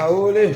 Ah, olé.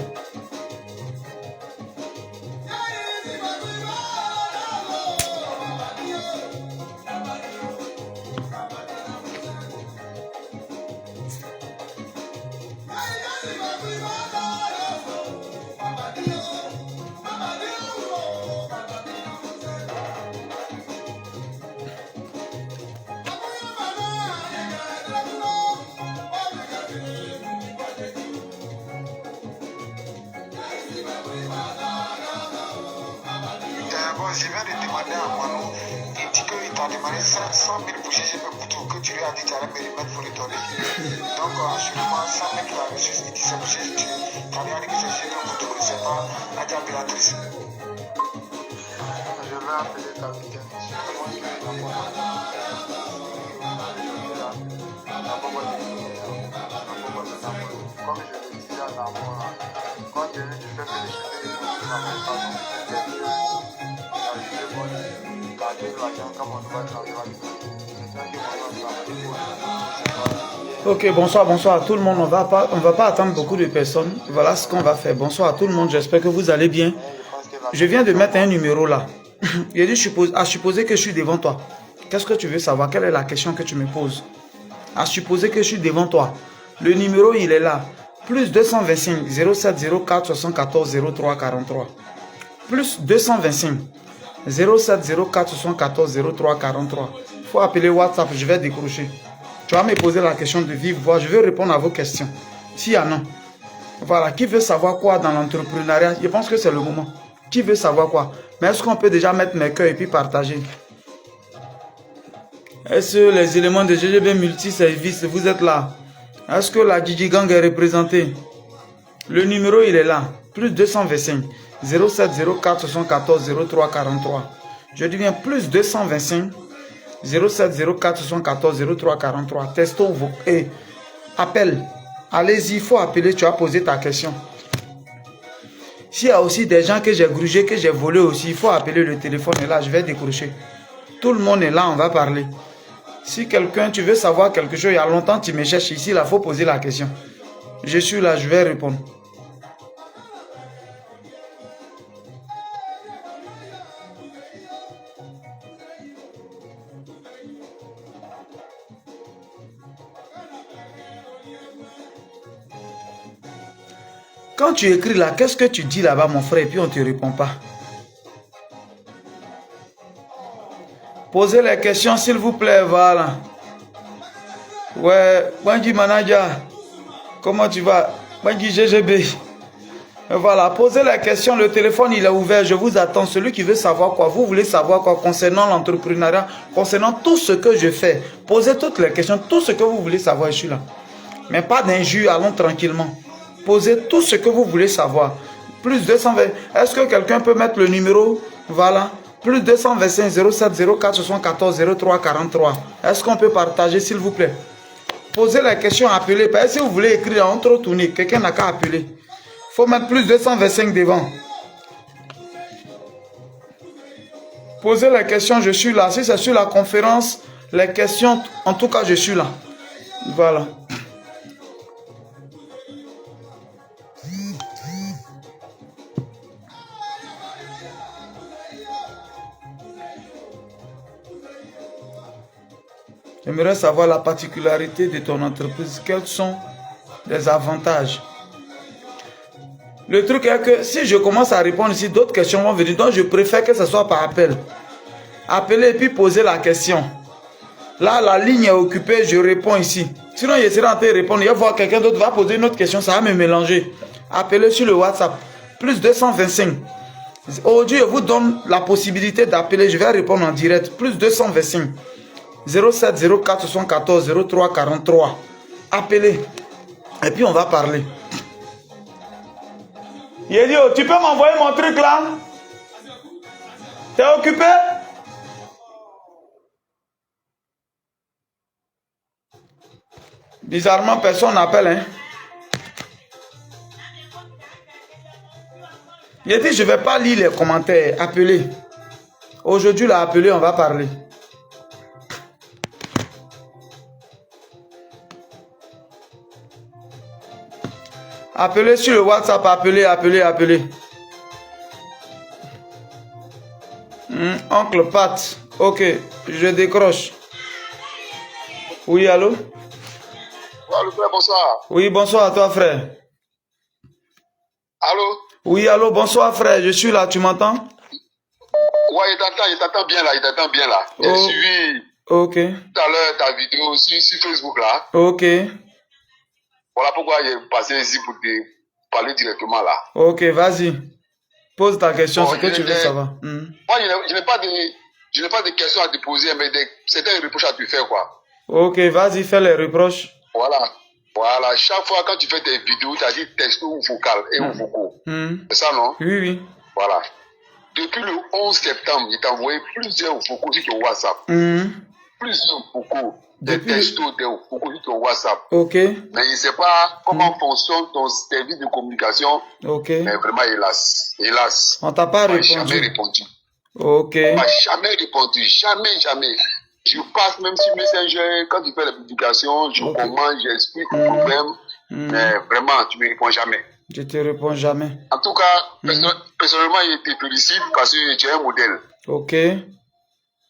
Bon, je viens de demander à Manu, il dit qu'il t'a demandé 100 000 pour GGP pour tout, que tu lui as dit que tu allais me remettre pour lui donner. Donc, sûrement, 100 000 tu as reçu, il dit c'est pour GGP. Tu as dit que c'est GGP pour tout, mais c'est pas Nadia Béatrice. Je vais appeler ta week-end. Comme je le disais en amont, quand tu fais féliciter les gens qui n'ont pas Ok, bonsoir, bonsoir à tout le monde. On va pas attendre beaucoup de personnes. Voilà ce qu'on va faire. Bonsoir à tout le monde. J'espère que vous allez bien. Je viens de mettre un numéro là. Il dit à supposer que je suis devant toi. Qu'est-ce que tu veux savoir? Quelle est la question que tu me poses? À supposer que je suis devant toi. Le numéro, il est là. Plus 225 07 04 74 03 43. Plus 225 07 04 74 03 43. Il faut appeler WhatsApp, je vais décrocher. Tu vas me poser la question de vive voix, je vais répondre à vos questions. S'il y en a. Voilà, qui veut savoir quoi dans l'entrepreneuriat? Je pense que c'est le moment. Qui veut savoir quoi? Mais est-ce qu'on peut déjà mettre mes cœurs et puis partager? Est-ce que les éléments de GGB multiservice, vous êtes là? Est-ce que la Gigi Gang est représentée? Le numéro, il est là. Plus 225 07 04 74 03 43. Je dis bien plus 225 07 04 74 03 43. Testo et appel. Allez-y, il faut appeler, tu as posé ta question. S'il y a aussi des gens que j'ai grugé, que j'ai volé aussi, il faut appeler, le téléphone est là, je vais décrocher. Tout le monde est là, on va parler. Si quelqu'un, tu veux savoir quelque chose, il y a longtemps tu me cherches ici, il faut poser la question. Je suis là, je vais répondre. Quand tu écris là, qu'est-ce que tu dis là-bas, mon frère, et puis on ne te répond pas. Posez les questions, s'il vous plaît, voilà. Ouais, Banji Manager, comment tu vas? Banji GGB. Voilà, posez les questions, le téléphone il est ouvert, je vous attends. Celui qui veut savoir quoi, vous voulez savoir quoi concernant l'entrepreneuriat, concernant tout ce que je fais. Posez toutes les questions, tout ce que vous voulez savoir, je suis là. Mais pas d'injures, allons tranquillement. Posez tout ce que vous voulez savoir. Plus 220. Est-ce que quelqu'un peut mettre le numéro? Voilà. Plus 225 07 04 74 03 43. Est-ce qu'on peut partager, s'il vous plaît? Posez la question, appelez. Si vous voulez écrire en trop tourner, quelqu'un n'a qu'à appeler. Il faut mettre plus 225 devant. Posez la question, je suis là. Si c'est sur la conférence, les questions, en tout cas, je suis là. Voilà. J'aimerais savoir la particularité de ton entreprise. Quels sont les avantages? Le truc est que si je commence à répondre ici, d'autres questions vont venir. Donc je préfère que ce soit par appel. Appelez et puis posez la question. Là, la ligne est occupée, je réponds ici. Sinon, je serai en train de répondre. Il va voir quelqu'un d'autre va poser une autre question, ça va me mélanger. Appelez sur le WhatsApp. Plus 225. Aujourd'hui, je vous donne la possibilité d'appeler. Je vais répondre en direct. Plus 225. 07 04 74 03 43. Appelez. Et puis on va parler. Yedio, tu peux m'envoyer mon truc là? T'es occupé? Bizarrement, personne n'appelle. Hein? Il dit, je ne vais pas lire les commentaires. Appelez. Aujourd'hui, là, appelez, on va parler. Appelez sur le WhatsApp, appelez. Oncle Pat, ok, je décroche. Oui, allô? Allô, frère, bonsoir. Oui, bonsoir à toi, frère. Allô? Oui, allô, bonsoir, frère, je suis là, tu m'entends? Ouais, il t'attend bien là. J'ai suivi ok. tout à l'heure ta vidéo sur Facebook là. Ok. Voilà pourquoi j'ai passé ici pour te parler directement là. Ok, vas-y. Pose ta question, Bon, ce que tu veux savoir. Moi, je n'ai pas de questions à te poser, mais certains reproches à te faire, quoi. Ok, vas-y, fais les reproches. Voilà. Chaque fois quand tu fais tes vidéos, tu as dit texto ou vocal et ou vocaux. C'est ça, non? Oui. Voilà. Depuis le 11 septembre, il t'a envoyé plusieurs vocaux sur ton WhatsApp. Plusieurs vocaux. Des textos, des vocaux sur ton WhatsApp. Ok. Mais il ne sait pas comment fonctionne ton service de communication. Ok. Mais vraiment, hélas. On t'a pas répondu. Jamais répondu. Ok. On m'a jamais répondu. Jamais. Je passe même sur Messenger, quand tu fais la publication, je commente, j'explique le problème. Mais vraiment, tu ne me réponds jamais. Je te réponds jamais. En tout cas, personnellement, je te félicite parce que tu es un modèle. Ok. Il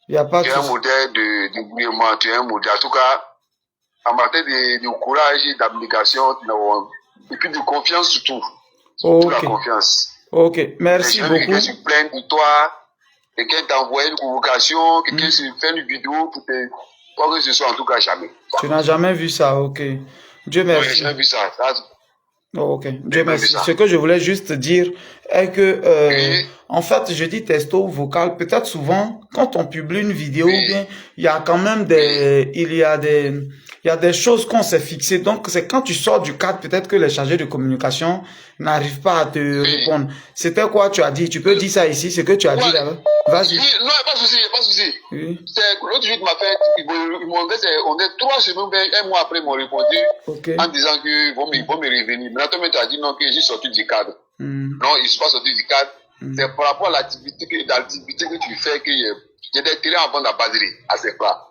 n'y a pas de... Tu es un modèle de gouvernement, tu es un modèle. En tout cas, en matière de courage, d'abnégation, et puis de confiance surtout. Surtout la confiance. Ok, merci beaucoup. Quelqu'un se plaint de toi, quelqu'un t'a envoyé une convocation, quelqu'un se fait une vidéo pour te... Quoi que ce soit, en tout cas, jamais. Tu n'as jamais vu ça, ok. Dieu merci. Oui, j'ai jamais vu ça. Ok, Dieu merci. Ce que je voulais juste dire est que, en fait, je dis texto vocal. Peut-être souvent, quand on publie une vidéo, bien, il y a quand même il y a des choses qu'on s'est fixées. Donc, c'est quand tu sors du cadre, peut-être que les chargés de communication n'arrivent pas à te répondre. C'était quoi tu as dit? Tu peux dire ça ici, ce que tu as dit là-bas? Vas-y. Non, il n'y a pas de souci. Oui. L'autre jour, il m'a fait, on est 3 semaines, un mois après, ils m'ont répondu en disant qu'ils vont me revenir. Maintenant, tu as dit non, que je suis sorti du cadre. Non, je ne suis pas sorti du cadre. C'est par rapport à l'activité que tu fais que j'ai des terrains à vendre à Badri, à ces plats.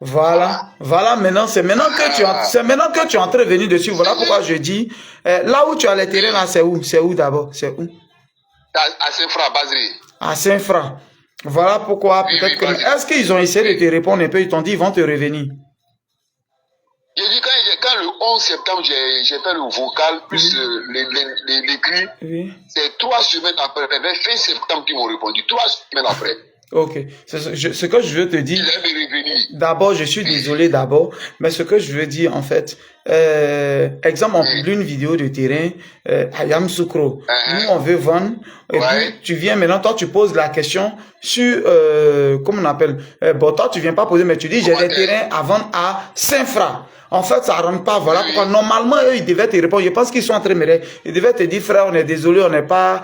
Voilà, maintenant, c'est maintenant que tu es en train de venir dessus. Voilà pourquoi je dis, là où tu as les terrains là, c'est où d'abord? C'est où? À Saint-Fra, Badri. À Saint-Fra. Voilà pourquoi, peut-être que... Est-ce qu'ils ont essayé de te répondre un peu? Ils t'ont dit, ils vont te revenir. J'ai dit, quand le 11 septembre, j'ai fait le vocal, plus l'écrit, c'est 3 semaines après, fin septembre qu'ils m'ont répondu, 3 semaines après. Ok. Ce que je veux te dire, d'abord, je suis désolé d'abord, mais ce que je veux dire, en fait, exemple, on publie une vidéo de terrain, Ayam Soukro. Nous, on veut vendre, et puis tu viens maintenant, toi, tu poses la question sur, comment on appelle, bon, toi, tu viens pas poser, mais tu dis, j'ai des terrains à vendre à Saint-Fra. En fait, ça rentre pas. Voilà pourquoi, normalement, eux, ils devaient te répondre. Je pense qu'ils sont en train de me... Ils devaient te dire, frère, on est désolé, on n'est pas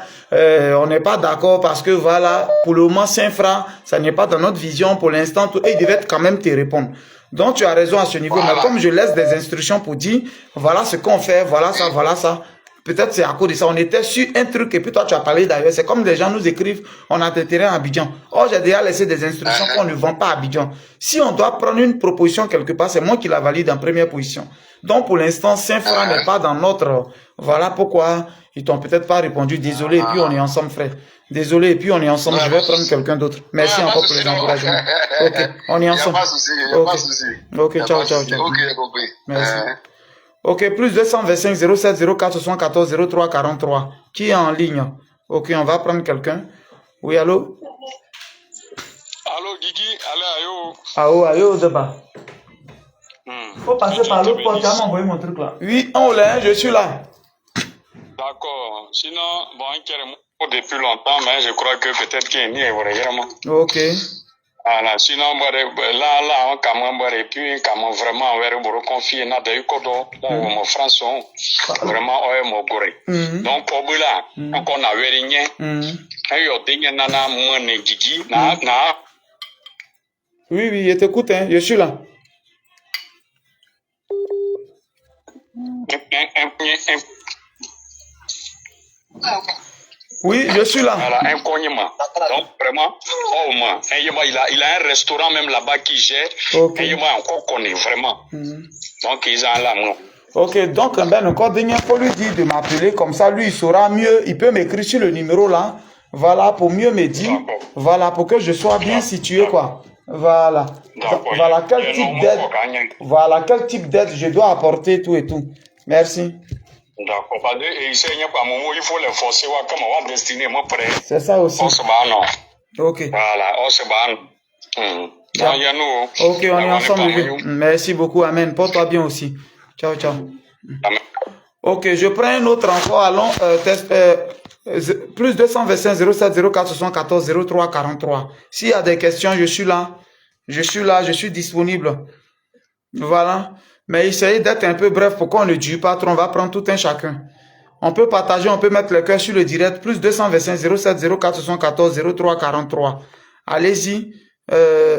d'accord parce que voilà, pour le moment, Saint-Fra, ça n'est pas dans notre vision pour l'instant. Et ils devaient quand même te répondre. Donc, tu as raison à ce niveau. Mais comme je laisse des instructions pour dire, voilà ce qu'on fait, voilà ça. Peut-être c'est à cause de ça. On était sur un truc et puis toi, tu as parlé d'ailleurs. C'est comme des gens nous écrivent, on a des terrains à Abidjan. Oh, j'ai déjà laissé des instructions qu'on ne vend pas à Abidjan. Si on doit prendre une proposition quelque part, c'est moi qui la valide en première position. Donc, pour l'instant, Saint-Fra n'est pas dans notre... Voilà pourquoi ils t'ont peut-être pas répondu. Désolé, et puis on est ensemble, frère. Désolé, et puis on est ensemble. Je vais prendre quelqu'un d'autre. Merci encore pour les encouragements. Ok, on est ensemble. Il n'y a pas de souci. Ok, ciao. Ok, compris. Merci. Ok, plus 225 07 04 74 03 43. Qui est en ligne? Ok, on va prendre quelqu'un. Oui, allô? Allô, Guigui, allô, Ayo, Deba. Faut passer par l'autre porte, tu vas m'envoyer mon truc là. Oui, on l'a, je suis là. D'accord. Sinon, bon, depuis longtemps, mais je crois que peut-être qu'il n'y est vraiment. Ok. Voilà, sinon, là, on camembre et puis, vraiment, on va reconfier, n'a d'ailleurs que mon français, vraiment, on est mon goré. Donc, au bout là, on a rien, et on dit, nana, mon Guigui, Oui, je t'écoute, hein, je suis là. Oui, je suis là. Voilà, un cognement. Donc, vraiment, il a un restaurant même là-bas qui gère. Et il m'a encore connu, vraiment. Donc, ils ont là, moi. Ok, donc ben encore dernière fois lui dire de m'appeler, comme ça lui il saura mieux, il peut m'écrire sur le numéro là, voilà, pour mieux me dire, voilà, pour que je sois bien situé quoi. Voilà. Voilà quel type d'aide je dois apporter tout et tout. Merci. D'accord. Il faut les forcer comme on va destiner moi prêt. C'est ça aussi. On se bat non. Ok. Voilà, on se bat. Ok, on est ensemble. Merci beaucoup, amen. Porte-toi bien aussi. Ciao, ciao. Amen. Ok, je prends un autre encore. Allons, plus 225 07 04 74 03 43. S'il y a des questions, je suis là. Je suis disponible. Voilà. Mais essayez d'être un peu bref pour qu'on ne dure pas trop. On va prendre tout un chacun. On peut partager, on peut mettre le cœur sur le direct. Plus 225 07 04 74 03 43. Allez-y.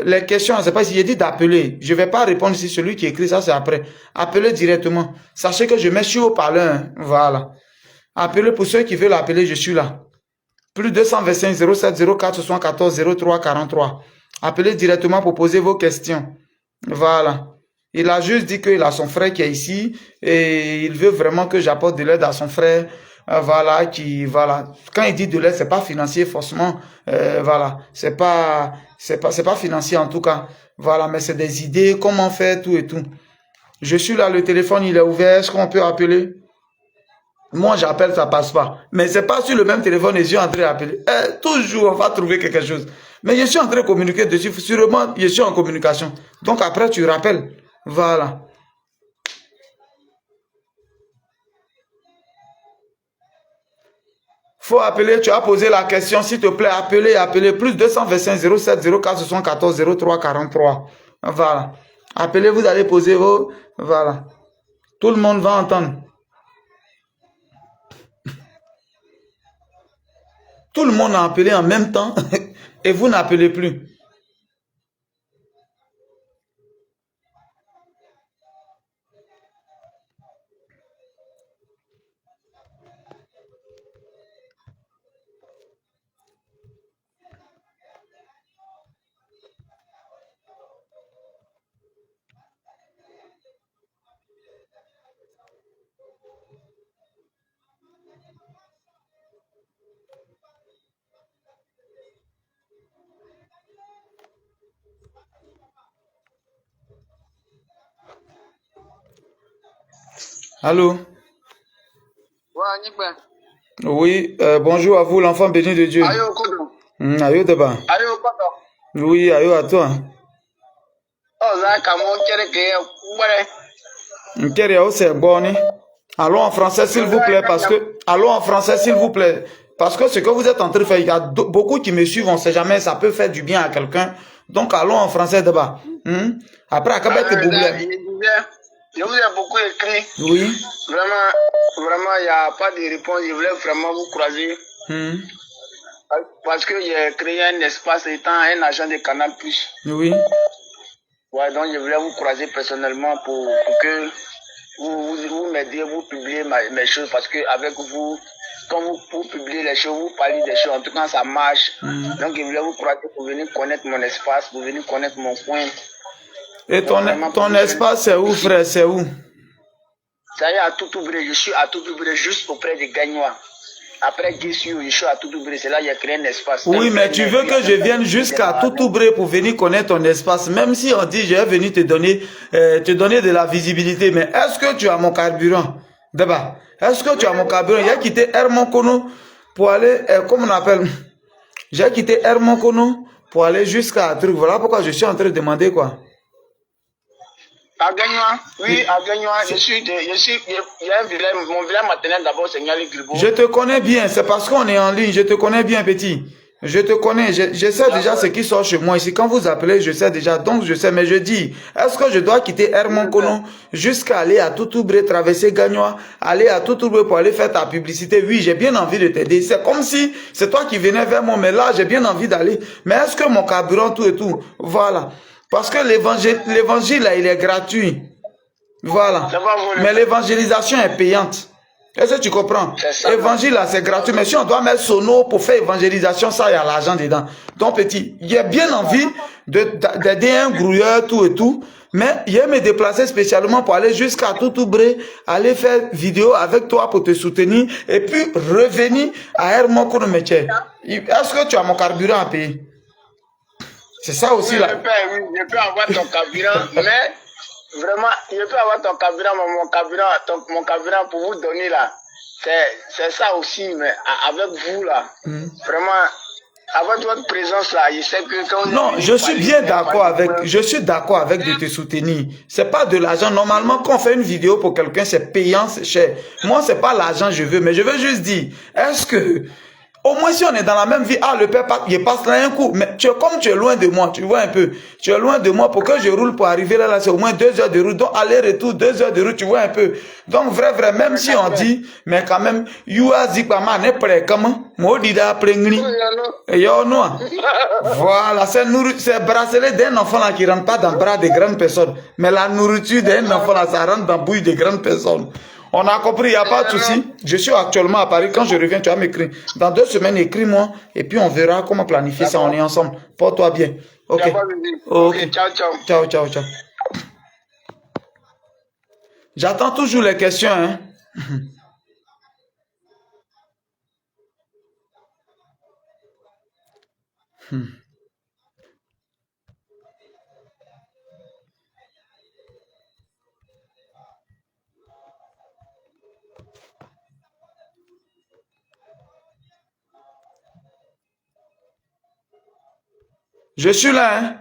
Les questions, c'est pas si j'ai dit d'appeler. Je vais pas répondre si celui qui écrit ça, c'est après. Appelez directement. Sachez que je mets sur haut-parleur. Hein. Voilà. Appelez pour ceux qui veulent appeler, je suis là. Plus 225 07 04 74 03 43. Appelez directement pour poser vos questions. Voilà. Il a juste dit qu'il a son frère qui est ici et il veut vraiment que j'apporte de l'aide à son frère. Voilà, Quand il dit de l'aide, c'est pas financier forcément. Voilà. C'est pas financier en tout cas. Voilà, mais c'est des idées, comment faire, tout et tout. Je suis là, le téléphone, il est ouvert. Est-ce qu'on peut appeler? Moi, j'appelle, ça passe pas. Mais c'est pas sur le même téléphone et je suis en train d'appeler. Toujours, on va trouver quelque chose. Mais je suis en train de communiquer dessus. Sûrement, je suis en communication. Donc après, tu rappelles. Voilà. Faut appeler, tu as posé la question, s'il te plaît, appelez. Plus 225 07 04 74 03 43. Voilà. Appelez, vous allez poser vos... Voilà. Tout le monde va entendre. Tout le monde a appelé en même temps et vous n'appelez plus. Allô? Oui, bonjour à vous, l'enfant béni de Dieu. Ayo Deba. Oui, ayo à toi. Allons en français s'il vous plaît, parce que ce que vous êtes en train de faire, il y a beaucoup qui me suivent, on ne sait jamais, ça peut faire du bien à quelqu'un. Donc allons en français Deba. Après, à Kabet et Boublé. Je vous ai beaucoup écrit. Oui. Vraiment, il n'y a pas de réponse. Je voulais vraiment vous croiser. Parce que j'ai créé un espace étant un agent de Canal+. Oui. Ouais, donc je voulais vous croiser personnellement pour que vous m'aidiez, vous publiez mes choses. Parce que avec vous, quand vous publiez les choses, vous parlez des choses. En tout cas, ça marche. Donc je voulais vous croiser pour venir connaître mon espace, pour venir connaître mon coin. Et ton espace, c'est où, frère? C'est où? Ça y est, à Toutoubré. Je suis à Toutoubré, juste auprès de Gagnois. Après Guissou, je suis à Toutoubré. C'est là qu'il y a créé un espace. Oui, mais tu veux que je vienne jusqu'à Toutoubré pour venir connaître ton espace. Même si on dit, je vais venir te donner de la visibilité. Mais est-ce que tu as mon carburant? D'abord, est-ce que tu as mon carburant? J'ai quitté Hermonkono pour aller, comment on appelle? J'ai quitté Hermonkono pour aller jusqu'à truc. Voilà pourquoi je suis en train de demander quoi. À Gagnois, oui, à Gagnois, il y a un village, mon village maternel d'abord, c'est Niali Gribo. Je te connais bien, c'est parce qu'on est en ligne, je te connais bien, petit. Je te connais, je sais déjà ce qui sort chez moi ici. Quand vous appelez, je sais déjà, donc je sais, mais je dis, est-ce que je dois quitter Hermonkono jusqu'à aller à Toutoubré, traverser Gagnois, aller à Toutoubré pour aller faire ta publicité? Oui, j'ai bien envie de t'aider. C'est comme si c'est toi qui venais vers moi, mais là, j'ai bien envie d'aller. Mais est-ce que mon carburant, tout et tout, voilà. Parce que l'évangile, là, il est gratuit. Voilà. Mais l'évangélisation est payante. Est-ce que tu comprends? L'évangile, là, c'est gratuit. Mais si on doit mettre sono pour faire évangélisation, ça, il y a l'argent dedans. Donc, petit, j'ai bien envie d'aider un grouilleur, tout et tout. Mais il me déplacer spécialement pour aller jusqu'à Toutoubré, aller faire vidéo avec toi pour te soutenir et puis revenir à Hermoko de métier. Est-ce que tu as mon carburant à payer? C'est ça aussi oui, là. Je peux avoir ton carburant, mais vraiment, je peux avoir ton carburant, mais mon carburant pour vous donner là. C'est ça aussi, mais avec vous là, vraiment, avec votre présence là, je sais que quand non, je suis bien d'accord avec, de te soutenir. C'est pas de l'argent. Normalement, quand on fait une vidéo pour quelqu'un, c'est payant, c'est cher. Moi, c'est pas l'argent que je veux, mais je veux juste dire, est-ce que, au moins si on est dans la même vie, le père, il passe là un coup, mais comme tu es loin de moi, tu vois un peu, tu es loin de moi, pour que je roule pour arriver là, c'est au moins 2 heures de route, donc aller-retour, 2 heures de route, tu vois un peu. Donc vrai, même si on dit, mais quand même, n'est prêt, comment, moi, dit après, et yo, non. Voilà, c'est bracelet d'un enfant là qui rentre pas dans le bras des grandes personnes, mais la nourriture d'un enfant là, ça rentre dans la bouille des grandes personnes. On a compris, il n'y a pas de souci. Je suis actuellement à Paris. Quand je reviens, tu vas m'écrire. Dans 2 semaines, écris-moi. Et puis, on verra comment planifier ça. On est ensemble. Porte-toi bien. Ok. Ok, ciao, ciao. Ciao, ciao, ciao. J'attends toujours les questions. Hein. Je suis là. Hein.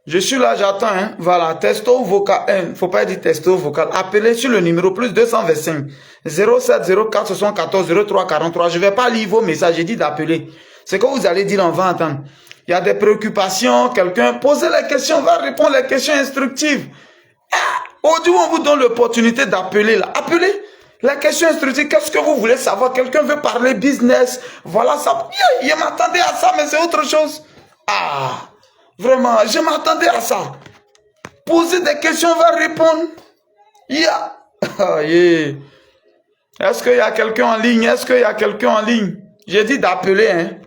Je suis là, j'attends. Hein. Voilà, testo vocal. Faut pas dire testo vocal. Appelez sur le numéro plus 225 07 04 74 03 43. Je vais pas lire vos messages. J'ai dit d'appeler. C'est que vous allez dire, on va entendre. Il y a des préoccupations, quelqu'un, posez les questions, on va répondre les questions instructives. Aujourd'hui, on vous donne l'opportunité d'appeler là. Appelez. La question instructive, qu'est-ce que vous voulez savoir? Quelqu'un veut parler business. Voilà ça. Je m'attendais à ça, mais c'est autre chose. Vraiment, je m'attendais à ça. Posez des questions, on va répondre. Est-ce qu'il y a quelqu'un en ligne? Est-ce qu'il y a quelqu'un en ligne? J'ai dit d'appeler, hein.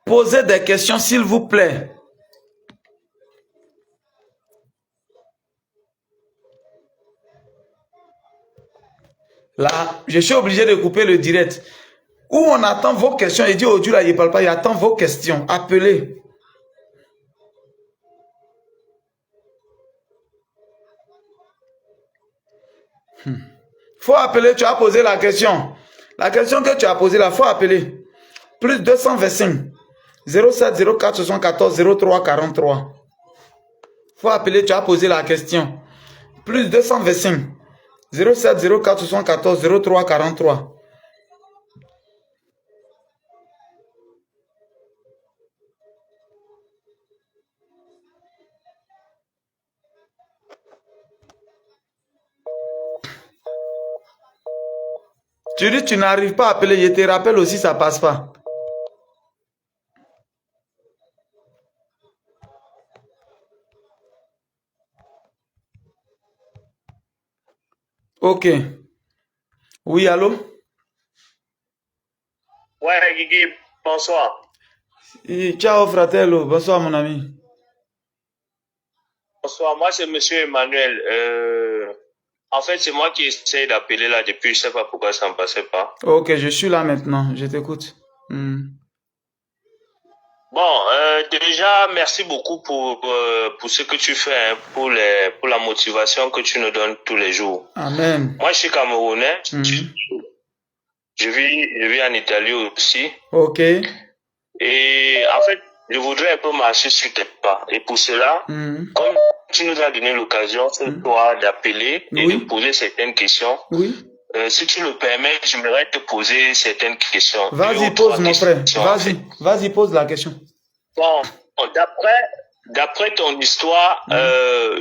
Posez des questions, s'il vous plaît. Là, je suis obligé de couper le direct. Où on attend vos questions. Il dit aujourd'hui, là, il ne parle pas, il attend vos questions. Appelez. Faut appeler, tu as posé la question. La question que tu as posée là, faut appeler. Plus 225 07 04 74 03 43. Faut appeler, tu as posé la question. Plus 225 07 04 74 03 43. Tu dis tu n'arrives pas à appeler, je te rappelle aussi, ça passe pas. Ok. Oui, allô? Ouais, Guigui, bonsoir. Ciao, fratello. Bonsoir, mon ami. Bonsoir, moi c'est Monsieur Emmanuel. En fait, c'est moi qui essaye d'appeler là depuis, je sais pas pourquoi ça ne passait pas. Ok, je suis là maintenant, je t'écoute. Bon, déjà, merci beaucoup pour ce que tu fais, hein, pour la motivation que tu nous donnes tous les jours. Amen. Moi, je suis Camerounais. Je vis en Italie aussi. Ok. Et en fait, je voudrais un peu marcher sur tes pas. Et pour cela, comme tu nous as donné l'occasion, c'est toi d'appeler et de poser certaines questions. Oui. Si tu le permets, j'aimerais te poser certaines questions. Vas-y, pose mon frère. Vas-y, pose la question. Bon, d'après ton histoire,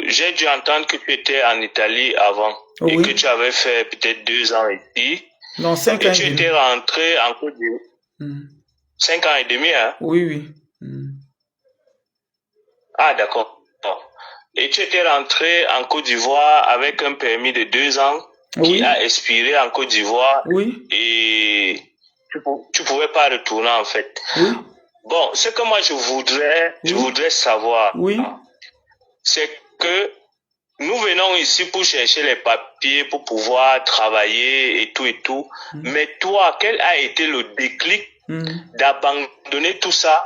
j'ai dû entendre que tu étais en Italie avant et que tu avais fait peut-être 2 ans ici. Non, 5 ans. Et tu étais rentré en Côte d'Ivoire. 5 ans et demi, hein? Oui, oui. Ah, d'accord. Et tu étais rentré en Côte d'Ivoire avec un permis de 2 ans qui a expiré en Côte d'Ivoire. Oui. Et tu pouvais pas retourner, en fait. Oui. Bon, ce que moi je voudrais savoir, c'est que nous venons ici pour chercher les papiers, pour pouvoir travailler et tout. Mais toi, quel a été le déclic d'abandonner tout ça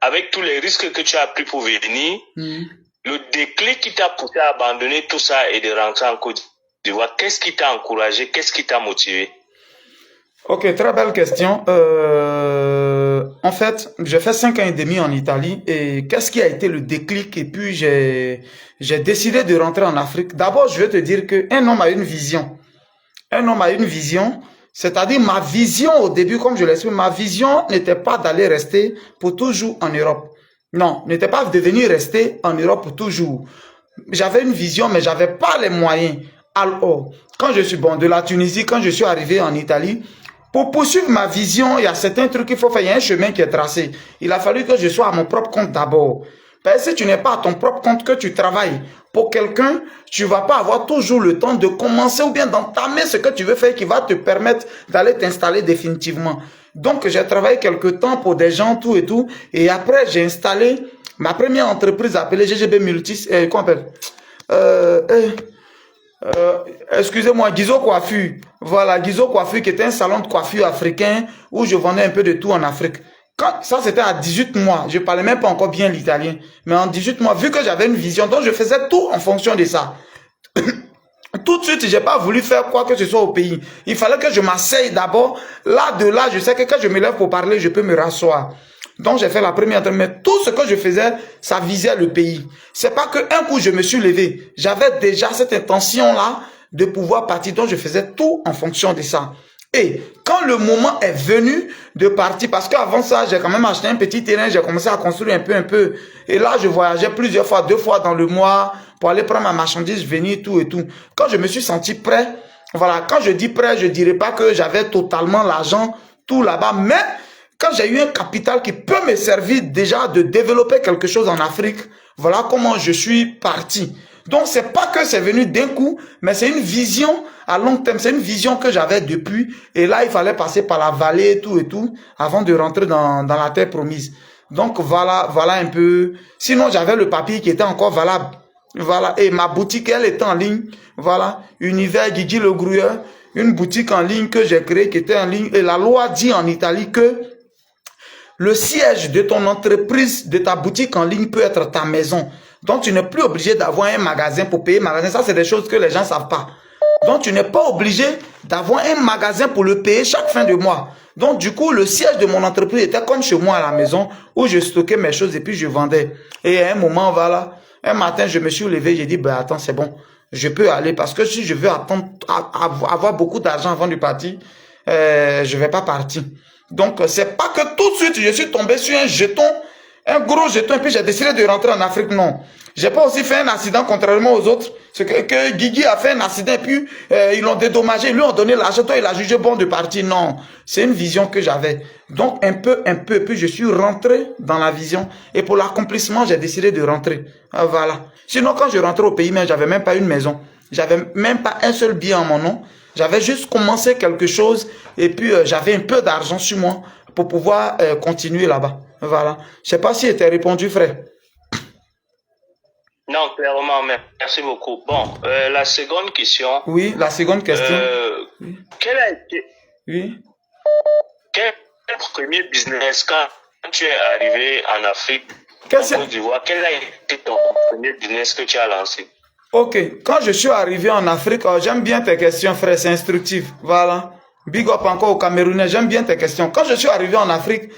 avec tous les risques que tu as pris pour venir? Le déclic qui t'a poussé à abandonner tout ça et de rentrer en Côte d'Ivoire, qu'est-ce qui t'a encouragé? Qu'est-ce qui t'a motivé? Ok, très belle question. En fait, j'ai fait 5 ans et demi en Italie et qu'est-ce qui a été le déclic? Et puis j'ai décidé de rentrer en Afrique. D'abord, je vais te dire qu'un homme a une vision. Un homme a une vision, c'est-à-dire ma vision au début, comme je l'explique, ma vision n'était pas d'aller rester pour toujours en Europe. Non, n'était pas de venir rester en Europe pour toujours. J'avais une vision, mais j'avais pas les moyens. Alors, quand je suis de la Tunisie, quand je suis arrivé en Italie, pour poursuivre ma vision, il y a certains trucs qu'il faut faire. Il y a un chemin qui est tracé. Il a fallu que je sois à mon propre compte d'abord. Parce que si tu n'es pas à ton propre compte, que tu travailles pour quelqu'un, tu ne vas pas avoir toujours le temps de commencer ou bien d'entamer ce que tu veux faire qui va te permettre d'aller t'installer définitivement. Donc, j'ai travaillé quelque temps pour des gens, tout et tout. Et après, j'ai installé ma première entreprise appelée GGB Multis. Comment on appelle excusez-moi, Guizo Coiffure. Voilà, Guizo Coiffure qui était un salon de coiffure africain où je vendais un peu de tout en Afrique. Ça, c'était à 18 mois. Je parlais même pas encore bien l'italien. Mais en 18 mois, vu que j'avais une vision, donc je faisais tout en fonction de ça. Tout de suite, j'ai pas voulu faire quoi que ce soit au pays. Il fallait que je m'asseye d'abord. Là, de là, je sais que quand je me lève pour parler, je peux me rasseoir. Donc, j'ai fait la première, mais tout ce que je faisais, ça visait le pays. C'est pas que un coup, je me suis levé. J'avais déjà cette intention-là de pouvoir partir. Donc, je faisais tout en fonction de ça. Et quand le moment est venu de partir, parce qu'avant ça, j'ai quand même acheté un petit terrain, j'ai commencé à construire un peu. Et là, je voyageais plusieurs fois, 2 fois dans le mois, pour aller prendre ma marchandise, venir, tout et tout. Quand je me suis senti prêt, voilà, quand je dis prêt, je dirais pas que j'avais totalement l'argent, tout là-bas, mais quand j'ai eu un capital qui peut me servir déjà de développer quelque chose en Afrique, voilà comment je suis parti. Donc, c'est pas que c'est venu d'un coup, mais c'est une vision à long terme. C'est une vision que j'avais depuis. Et là, il fallait passer par la vallée et tout, avant de rentrer dans la terre promise. Donc, voilà un peu. Sinon, j'avais le papier qui était encore valable. Voilà. Et ma boutique, elle était en ligne. Voilà. Univers Guigui Le Grouilleur. Une boutique en ligne que j'ai créée qui était en ligne. Et la loi dit en Italie que le siège de ton entreprise, de ta boutique en ligne peut être ta maison. Donc, tu n'es plus obligé d'avoir un magasin pour payer magasin. Ça, c'est des choses que les gens ne savent pas. Donc, tu n'es pas obligé d'avoir un magasin pour le payer chaque fin de mois. Donc, du coup, le siège de mon entreprise était comme chez moi à la maison où je stockais mes choses et puis je vendais. Et à un moment, voilà, un matin, je me suis levé, j'ai dit, ben attends, c'est bon, je peux aller parce que si je veux attendre, avoir beaucoup d'argent avant de partir, je vais pas partir. Donc, c'est pas que tout de suite, je suis tombé sur un jeton, un gros jeton, et puis j'ai décidé de rentrer en Afrique. Non. J'ai pas aussi fait un accident, contrairement aux autres. C'est que Guigui a fait un accident, et puis ils l'ont dédommagé, ils lui ont donné l'argent, toi il a jugé bon de partir. Non. C'est une vision que j'avais. Donc, un peu, puis je suis rentré dans la vision. Et pour l'accomplissement, j'ai décidé de rentrer. Voilà. Sinon, quand je rentrais au pays, mais j'avais même pas une maison. J'avais même pas un seul billet en mon nom. J'avais juste commencé quelque chose, et puis j'avais un peu d'argent sur moi pour pouvoir continuer là-bas. Voilà. Je sais pas si t'ai répondu, frère. Non, clairement, merci beaucoup. Bon, la seconde question. Oui, la seconde question. Oui. Quel a été... Oui. Quel premier business quand tu es arrivé en Afrique, en Côte d'Ivoire, quel a été ton premier business que tu as lancé? Ok, quand je suis arrivé en Afrique, j'aime bien tes questions, frère, c'est instructif. Voilà. Big up encore au Camerounais, j'aime bien tes questions. Quand je suis arrivé en Afrique,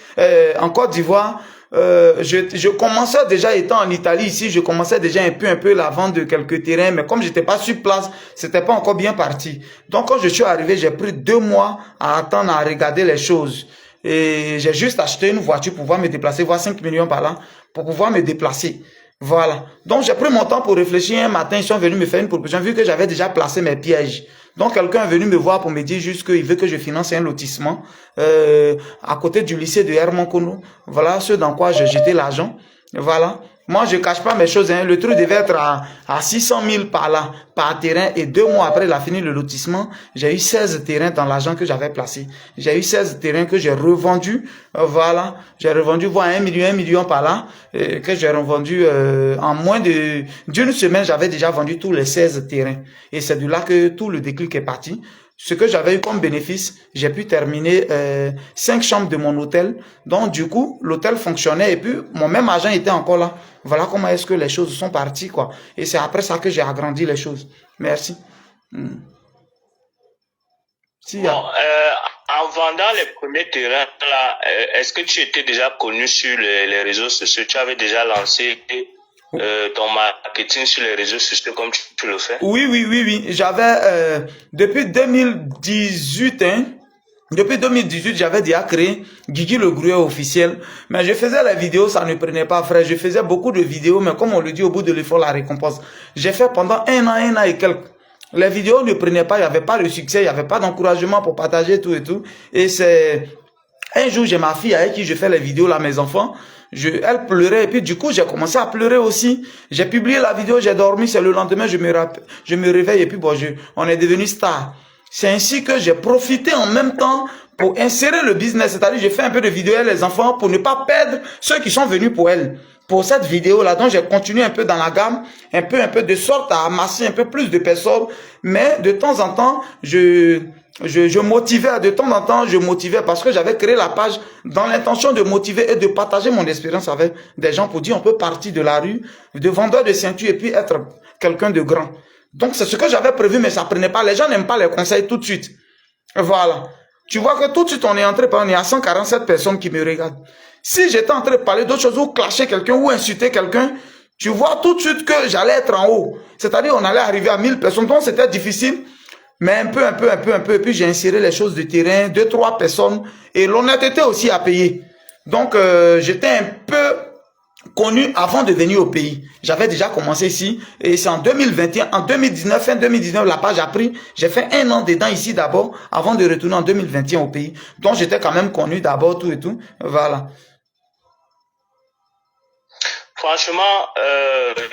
en Côte d'Ivoire, je commençais déjà, étant en Italie ici, je commençais déjà un peu la vente de quelques terrains, mais comme j'étais pas sur place, c'était pas encore bien parti. Donc quand je suis arrivé, j'ai pris 2 mois à attendre, à regarder les choses. Et j'ai juste acheté une voiture pour pouvoir me déplacer, voir 5 millions par là, pour pouvoir me déplacer. Voilà. Donc, j'ai pris mon temps pour réfléchir. Un matin, ils sont venus me faire une proposition, vu que j'avais déjà placé mes pièges. Donc, quelqu'un est venu me voir pour me dire juste qu'il veut que je finance un lotissement à côté du lycée de Herman Kono. Voilà ce dans quoi j'ai jeté l'argent. Voilà. Moi, je cache pas mes choses. Hein. Le truc devait être à 600 000 par là, par terrain. Et 2 mois après, il a fini le lotissement. J'ai eu 16 terrains dans l'argent que j'avais placé. J'ai eu 16 terrains que j'ai revendus. Voilà. J'ai revendu, voire 1 million par là, que j'ai revendu en moins d'une semaine. J'avais déjà vendu tous les 16 terrains. Et c'est de là que tout le déclic est parti. Ce que j'avais eu comme bénéfice, j'ai pu terminer 5 chambres de mon hôtel. Donc, du coup, l'hôtel fonctionnait et puis mon même argent était encore là. Voilà comment est-ce que les choses sont parties, quoi. Et c'est après ça que j'ai agrandi les choses. Merci. Bon, en vendant les premiers terrains, là, est-ce que tu étais déjà connu sur les réseaux sociaux? Tu avais déjà lancé ton marketing sur les réseaux sociaux comme tu le fais? Oui. J'avais, depuis 2018, depuis 2018, j'avais déjà créé Guigui le Grouet officiel. Mais je faisais les vidéos, ça ne prenait pas, frère. Je faisais beaucoup de vidéos, mais comme on le dit, au bout de l'effort, la récompense. J'ai fait pendant un an et quelques. Les vidéos ne prenaient pas, il n'y avait pas de succès, il n'y avait pas d'encouragement pour partager tout et tout. Et c'est un jour, j'ai ma fille avec qui je fais les vidéos, là, mes enfants. Elle pleurait et puis du coup j'ai commencé à pleurer aussi. J'ai publié la vidéo, j'ai dormi, c'est le lendemain je me réveille et puis bon, on est devenu star. C'est ainsi que j'ai profité en même temps pour insérer le business, c'est-à-dire j'ai fait un peu de vidéos avec les enfants pour ne pas perdre ceux qui sont venus pour elle. Pour cette vidéo là, donc j'ai continué un peu dans la gamme, un peu de sorte à amasser un peu plus de personnes, mais de temps en temps je motivais, je motivais parce que j'avais créé la page dans l'intention de motiver et de partager mon expérience avec des gens pour dire on peut partir de la rue, de vendeur de ceinture et puis être quelqu'un de grand. Donc c'est ce que j'avais prévu mais ça prenait pas. Les gens n'aiment pas les conseils tout de suite. Voilà. Tu vois que tout de suite on est entré, il y a 147 personnes qui me regardent. Si j'étais en train de parler d'autre chose ou clasher quelqu'un ou insulter quelqu'un, tu vois tout de suite que j'allais être en haut. C'est-à-dire on allait arriver à 1000 personnes. Donc c'était difficile. Mais un peu. Et puis j'ai inséré les choses de terrain, 2-3 personnes. Et l'honnêteté aussi à payer. Donc j'étais un peu connu avant de venir au pays. J'avais déjà commencé ici. Et c'est en 2021, en 2019, fin 2019, la page a pris. J'ai fait 1 an dedans ici d'abord, avant de retourner en 2021 au pays. Donc j'étais quand même connu d'abord, tout et tout. Voilà. Franchement,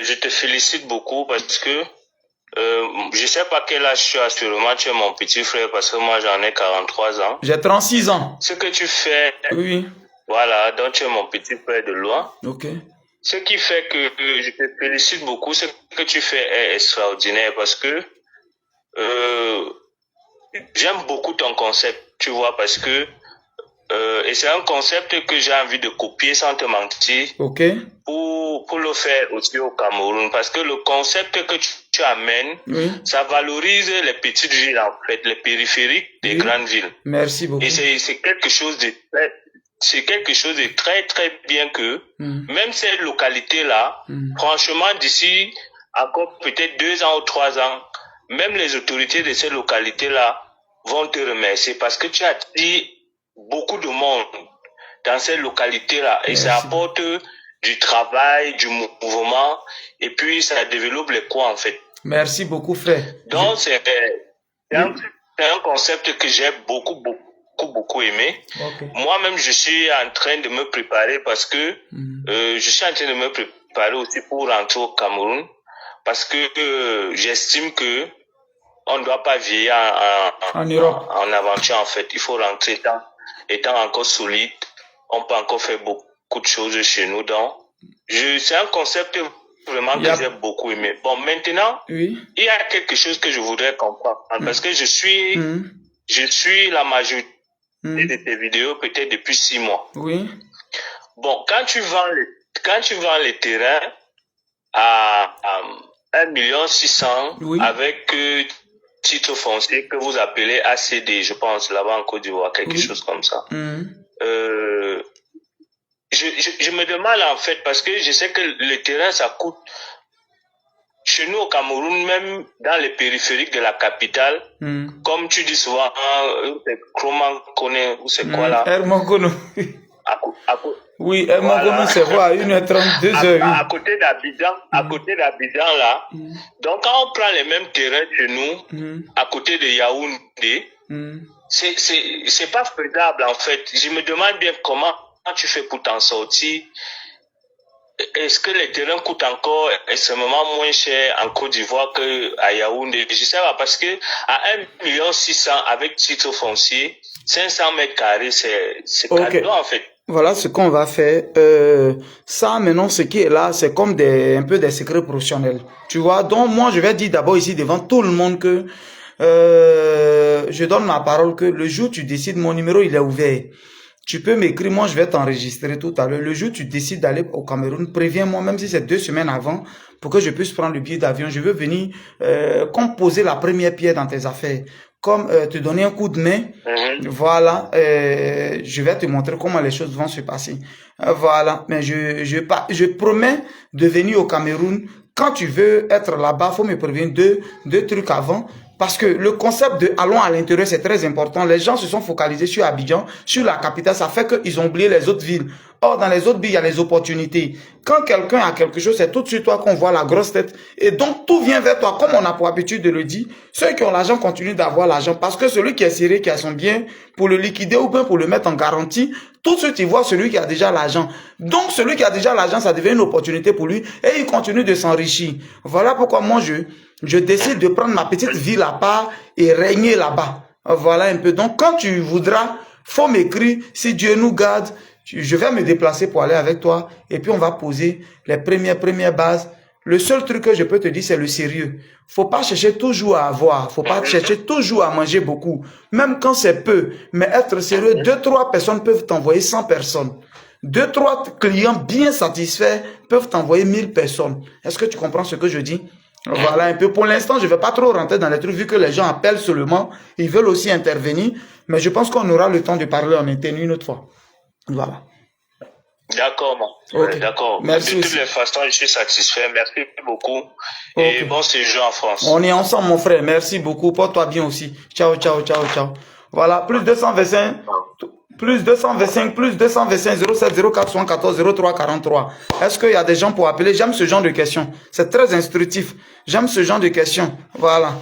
je te félicite beaucoup parce que je sais pas quel âge tu as sûrement, tu es mon petit frère parce que moi j'en ai 43 ans. J'ai 36 ans. Ce que tu fais, oui. Voilà, donc tu es mon petit frère de loin. Ok. Ce qui fait que je te félicite beaucoup, ce que tu fais est extraordinaire parce que j'aime beaucoup ton concept, tu vois, parce que et c'est un concept que j'ai envie de copier sans te mentir. Ok. Pour le faire aussi au Cameroun, parce que le concept que tu amènes, oui. ça valorise les petites villes en fait, les périphériques des oui. grandes villes. Merci beaucoup. Et c'est quelque chose de très bien que même ces localités là, franchement d'ici encore peut-être 2 ans ou 3 ans, même les autorités de ces localités là vont te remercier parce que tu as dit beaucoup de monde dans ces localités-là et ça apporte du travail, du mouvement et puis ça développe les coins en fait. Merci beaucoup frère. Donc c'est un concept que j'ai beaucoup aimé. Okay. Moi-même je suis en train de me préparer parce que je suis en train de me préparer aussi pour rentrer au Cameroun parce que j'estime que on ne doit pas vieillir en Europe, en aventure en fait. Il faut rentrer étant encore solide, on peut encore faire beaucoup de choses chez nous. Donc, c'est un concept vraiment que j'ai beaucoup aimé. Bon, maintenant, il y a quelque chose que je voudrais comprendre parce que je suis la majorité de tes vidéos peut-être depuis 6 mois. Oui. Bon, quand tu vends les terrains à 1 600 000 avec titre foncier que vous appelez ACD, je pense, là-bas en Côte d'Ivoire, quelque chose comme ça. Je me demande en fait, parce que je sais que le terrain, ça coûte. Chez nous au Cameroun, même dans les périphériques de la capitale, comme tu dis souvent, c'est Kroman Kone, ou c'est quoi là? Oui, Mongono, c'est quoi, à 1h30, 2h, oui. À côté d'Abidjan, là. Donc, quand on prend les mêmes terrains que nous, à côté de Yaoundé, c'est pas faisable, en fait. Je me demande bien comment tu fais pour t'en sortir. Est-ce que les terrains coûtent encore extrêmement moins cher en Côte d'Ivoire qu'à Yaoundé? Je sais pas, parce que à 1,6 million avec titre foncier, 500 mètres carrés, c'est cadeau, en fait. Voilà ce qu'on va faire. Ça, maintenant, ce qui est là, c'est comme un peu des secrets professionnels. Tu vois, donc moi, je vais dire d'abord ici devant tout le monde que je donne ma parole que le jour où tu décides, mon numéro, il est ouvert. Tu peux m'écrire, moi je vais t'enregistrer tout à l'heure. Le jour où tu décides d'aller au Cameroun, préviens-moi, même si c'est 2 semaines avant, pour que je puisse prendre le billet d'avion. Je veux venir comme poser la première pierre dans tes affaires, comme te donner un coup de main. Voilà, je vais te montrer comment les choses vont se passer. Voilà, mais je promets de venir au Cameroun. Quand tu veux être là-bas, faut me prévenir deux trucs avant. Parce que le concept de allons à l'intérieur, c'est très important. Les gens se sont focalisés sur Abidjan, sur la capitale. Ça fait qu'ils ont oublié les autres villes. Or, dans les autres villes, il y a les opportunités. Quand quelqu'un a quelque chose, c'est tout de suite toi qu'on voit la grosse tête. Et donc, tout vient vers toi. Comme on a pour habitude de le dire, ceux qui ont l'argent continuent d'avoir l'argent. Parce que celui qui est serré, qui a son bien, pour le liquider ou bien pour le mettre en garantie, tout de suite, il voit celui qui a déjà l'argent. Donc, celui qui a déjà l'argent, ça devient une opportunité pour lui. Et il continue de s'enrichir. Voilà pourquoi moi, je décide de prendre ma petite ville à part et régner là-bas. Voilà un peu. Donc, quand tu voudras, faut m'écrire. Si Dieu nous garde, je vais me déplacer pour aller avec toi. Et puis, on va poser les premières bases. Le seul truc que je peux te dire, c'est le sérieux. Faut pas chercher toujours à avoir. Faut pas chercher toujours à manger beaucoup. Même quand c'est peu. Mais être sérieux, 2-3 personnes peuvent t'envoyer 100 personnes. 2-3 clients bien satisfaits peuvent t'envoyer 1000 personnes. Est-ce que tu comprends ce que je dis? Voilà un peu. Pour l'instant, je vais pas trop rentrer dans les trucs vu que les gens appellent seulement. Ils veulent aussi intervenir. Mais je pense qu'on aura le temps de parler en interne une autre fois. Voilà. D'accord, bon. Okay. D'accord. Merci. De toutes les façons, je suis satisfait. Merci beaucoup. Et bon séjour en France. On est ensemble, mon frère. Merci beaucoup. Porte-toi bien aussi. Ciao, ciao, ciao, ciao. Voilà. Plus 225, 07 04 74 03 43. Est-ce qu'il y a des gens pour appeler? J'aime ce genre de questions. C'est très instructif. J'aime ce genre de questions. Voilà.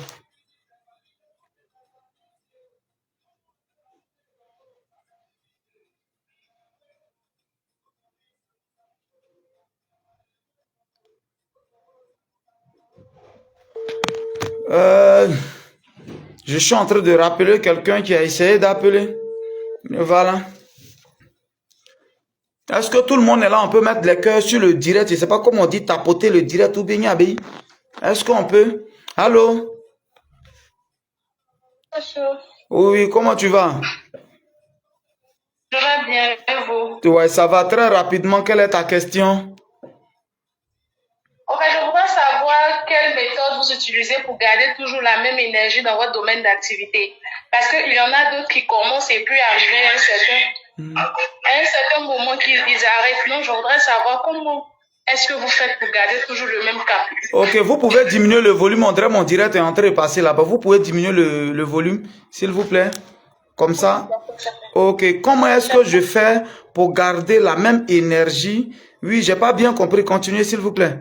Je suis en train de rappeler quelqu'un qui a essayé d'appeler. Voilà. Est-ce que tout le monde est là? On peut mettre les cœurs sur le direct. Je ne sais pas comment on dit tapoter le direct ou bien abbaye. Est-ce qu'on peut? Allô? Bonjour. Oui, comment tu vas? Je vais bien, et vous? Ouais, ça va très rapidement. Quelle est ta question? En fait, je voudrais savoir quelle méthode vous utilisez pour garder toujours la même énergie dans votre domaine d'activité. Parce qu'il y en a d'autres qui commencent et puis arriver à un certain moment qu'ils arrêtent. Donc, je voudrais savoir comment est-ce que vous faites pour garder toujours le même cap. Ok, vous pouvez diminuer le volume. André, mon direct est en train de passer là-bas. Vous pouvez diminuer le volume, s'il vous plaît. Comme ça. Ok, comment est-ce que je fais pour garder la même énergie? Oui, j'ai pas bien compris. Continuez, s'il vous plaît.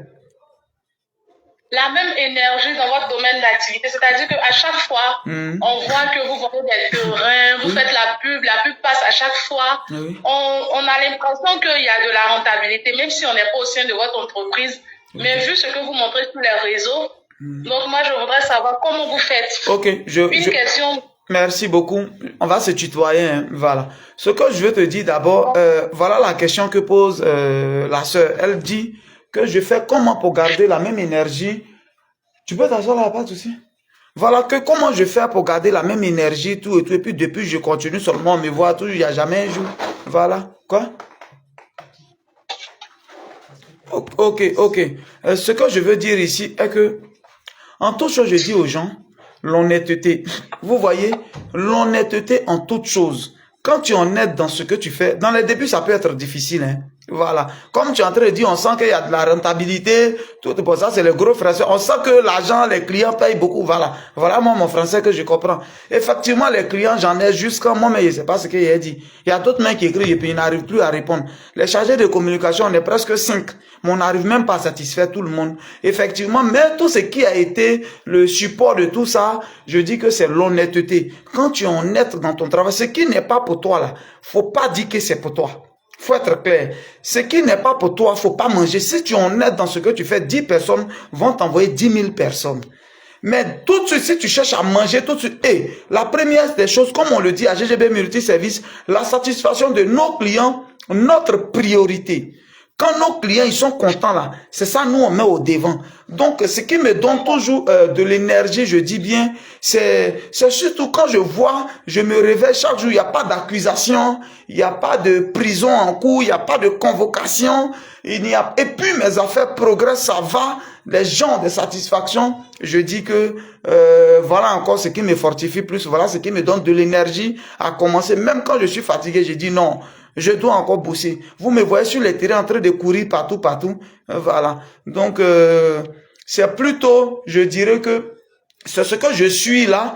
La même énergie dans votre domaine d'activité, c'est-à-dire qu'à chaque fois, on voit que vous vendez des terrains, vous faites la pub passe à chaque fois. Oui. On a l'impression qu'il y a de la rentabilité, même si on n'est pas au sein de votre entreprise. Mais vu ce que vous montrez sur les réseaux, donc moi je voudrais savoir comment vous faites. Ok, question. Merci beaucoup. On va se tutoyer, hein. Voilà. Ce que je veux te dire d'abord, voilà la question que pose la sœur. Elle dit que je fais comment pour garder la même énergie. Tu peux t'asseoir là, pas de souci. Voilà, que comment je fais pour garder la même énergie, tout et tout. Et puis depuis, je continue seulement à me voir, tout, il n'y a jamais un jour. Voilà. Quoi? Ok. Ce que je veux dire ici est que, en toute chose, je dis aux gens, l'honnêteté. Vous voyez, l'honnêteté en toute chose. Quand tu es honnête dans ce que tu fais, dans les débuts, ça peut être difficile, hein. Voilà. Comme tu es en train de dire, on sent qu'il y a de la rentabilité. Tout pour ça, c'est le gros français. On sent que l'argent, les clients payent beaucoup. Voilà. Voilà, moi, mon français que je comprends. Effectivement, les clients, j'en ai jusqu'à moi, mais je sais pas ce qu'il a dit. Il y a d'autres mains qui écrivent et puis ils n'arrivent plus à répondre. Les chargés de communication, on est presque 5. Mais on n'arrive même pas à satisfaire tout le monde. Effectivement, mais tout ce qui a été le support de tout ça, je dis que c'est l'honnêteté. Quand tu es honnête dans ton travail, ce qui n'est pas pour toi là, faut pas dire que c'est pour toi. Faut être clair. Ce qui n'est pas pour toi, faut pas manger. Si tu es honnête dans ce que tu fais, 10 personnes vont t'envoyer 10 000 personnes. Mais tout de suite, si tu cherches à manger tout de suite, la première des choses, comme on le dit à GGB Multiservice, la satisfaction de nos clients, notre priorité. Quand nos clients ils sont contents là, c'est ça nous on met au devant. Donc ce qui me donne toujours de l'énergie, je dis bien, c'est surtout quand je vois, je me réveille chaque jour, il n'y a pas d'accusation, il n'y a pas de prison en cours, il n'y a pas de convocation, et puis mes affaires progressent, ça va, les gens ont des satisfactions. Je dis que voilà encore ce qui me fortifie plus, voilà ce qui me donne de l'énergie à commencer. Même quand je suis fatigué, je dis non. Je dois encore bosser. Vous me voyez sur les terrains en train de courir partout. Voilà. Donc, c'est plutôt, je dirais que c'est ce que je suis là.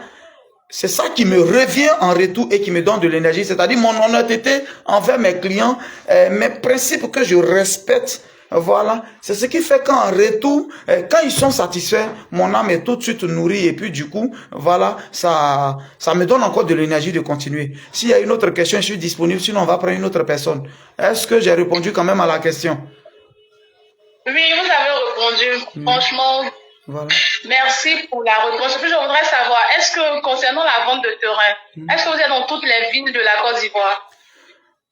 C'est ça qui me revient en retour et qui me donne de l'énergie. C'est-à-dire mon honnêteté envers mes clients, mes principes que je respecte. Voilà, c'est ce qui fait qu'en retour, quand ils sont satisfaits, mon âme est tout de suite nourrie et puis du coup, voilà, ça me donne encore de l'énergie de continuer. S'il y a une autre question, je suis disponible, sinon on va prendre une autre personne. Est-ce que j'ai répondu quand même à la question? Oui, vous avez répondu, franchement. Voilà. Merci pour la réponse. Puis je voudrais savoir, est-ce que concernant la vente de terrain, est-ce que vous êtes dans toutes les villes de la Côte d'Ivoire?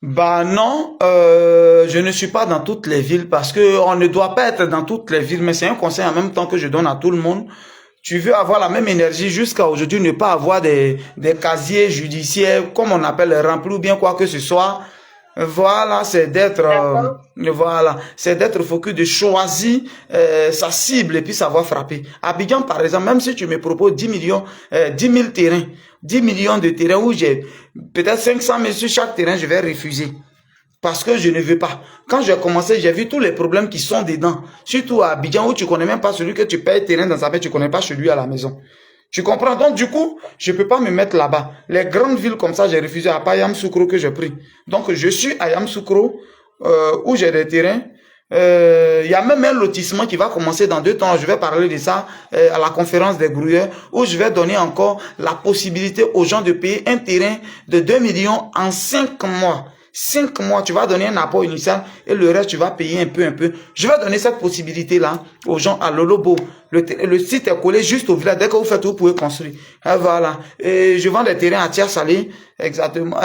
Bah non, je ne suis pas dans toutes les villes parce que on ne doit pas être dans toutes les villes, mais c'est un conseil en même temps que je donne à tout le monde. Tu veux avoir la même énergie jusqu'à aujourd'hui, ne pas avoir des casiers judiciaires, comme on appelle remplis ou bien quoi que ce soit. Voilà, c'est d'être voilà, c'est d'être focus, de choisir sa cible et puis savoir frapper. Abidjan, par exemple, même si tu me proposes 10 millions, 10 000 terrains, 10 millions de terrains où j'ai peut-être 500 000 sur chaque terrain, je vais refuser. Parce que je ne veux pas. Quand j'ai commencé, j'ai vu tous les problèmes qui sont dedans. Surtout à Abidjan où tu connais même pas celui que tu payes terrain dans sa paix, tu connais pas celui à la maison. Tu comprends? Donc, du coup, je peux pas me mettre là-bas. Les grandes villes comme ça, j'ai refusé à pas Yamoussoukro que j'ai pris. Donc, je suis à Yamoussoukro, où j'ai des terrains. Il y a même un lotissement qui va commencer dans 2 temps. Je vais parler de ça à la conférence des grouilleurs, où je vais donner encore la possibilité aux gens de payer un terrain de 2 millions en 5 mois. 5 mois, tu vas donner un apport initial et le reste, tu vas payer un peu. Je vais donner cette possibilité-là aux gens à Lolobo. Le site est collé juste au village. Dès que vous faites, vous pouvez construire. Et voilà. Et je vends des terrains à Tia-Salé. Exactement.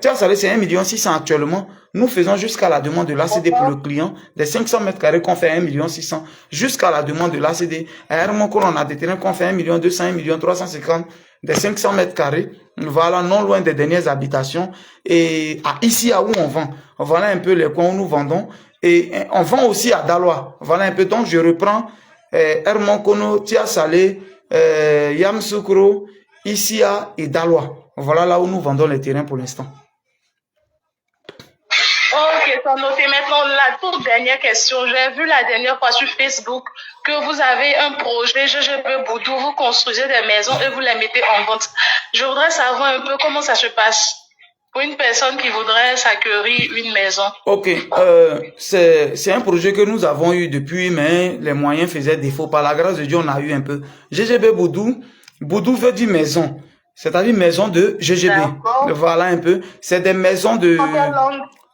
Tia-Salé, c'est 1,6 million actuellement. Nous faisons jusqu'à la demande de l'ACD pour le client. Des 500 mètres carrés qu'on fait 1,6 million. Jusqu'à la demande de l'ACD. À Hermoncol, on a des terrains qu'on fait 1,2 million, 1,350 million. Des 500 mètres carrés. Voilà, non loin des dernières habitations. Et ici, à où on vend. Voilà un peu les coins où nous vendons. Et on vend aussi à Daloa. Voilà un peu. Donc, je reprends Hermonkono, Tia-Salé, Yamoussoukro, Isia et Daloa. Voilà là où nous vendons les terrains pour l'instant. Ok, c'est noté. Maintenant, la toute dernière question. J'ai vu la dernière fois sur Facebook que vous avez un projet GGB Boudou, vous construisez des maisons et vous les mettez en vente. Je voudrais savoir un peu comment ça se passe pour une personne qui voudrait s'acquérir une maison. Ok, c'est un projet que nous avons eu depuis, mais les moyens faisaient défaut. Par la grâce de Dieu, on a eu un peu. GGB Boudou, Boudou veut dire maison, c'est-à-dire maison de GGB. Voilà un peu. C'est des maisons de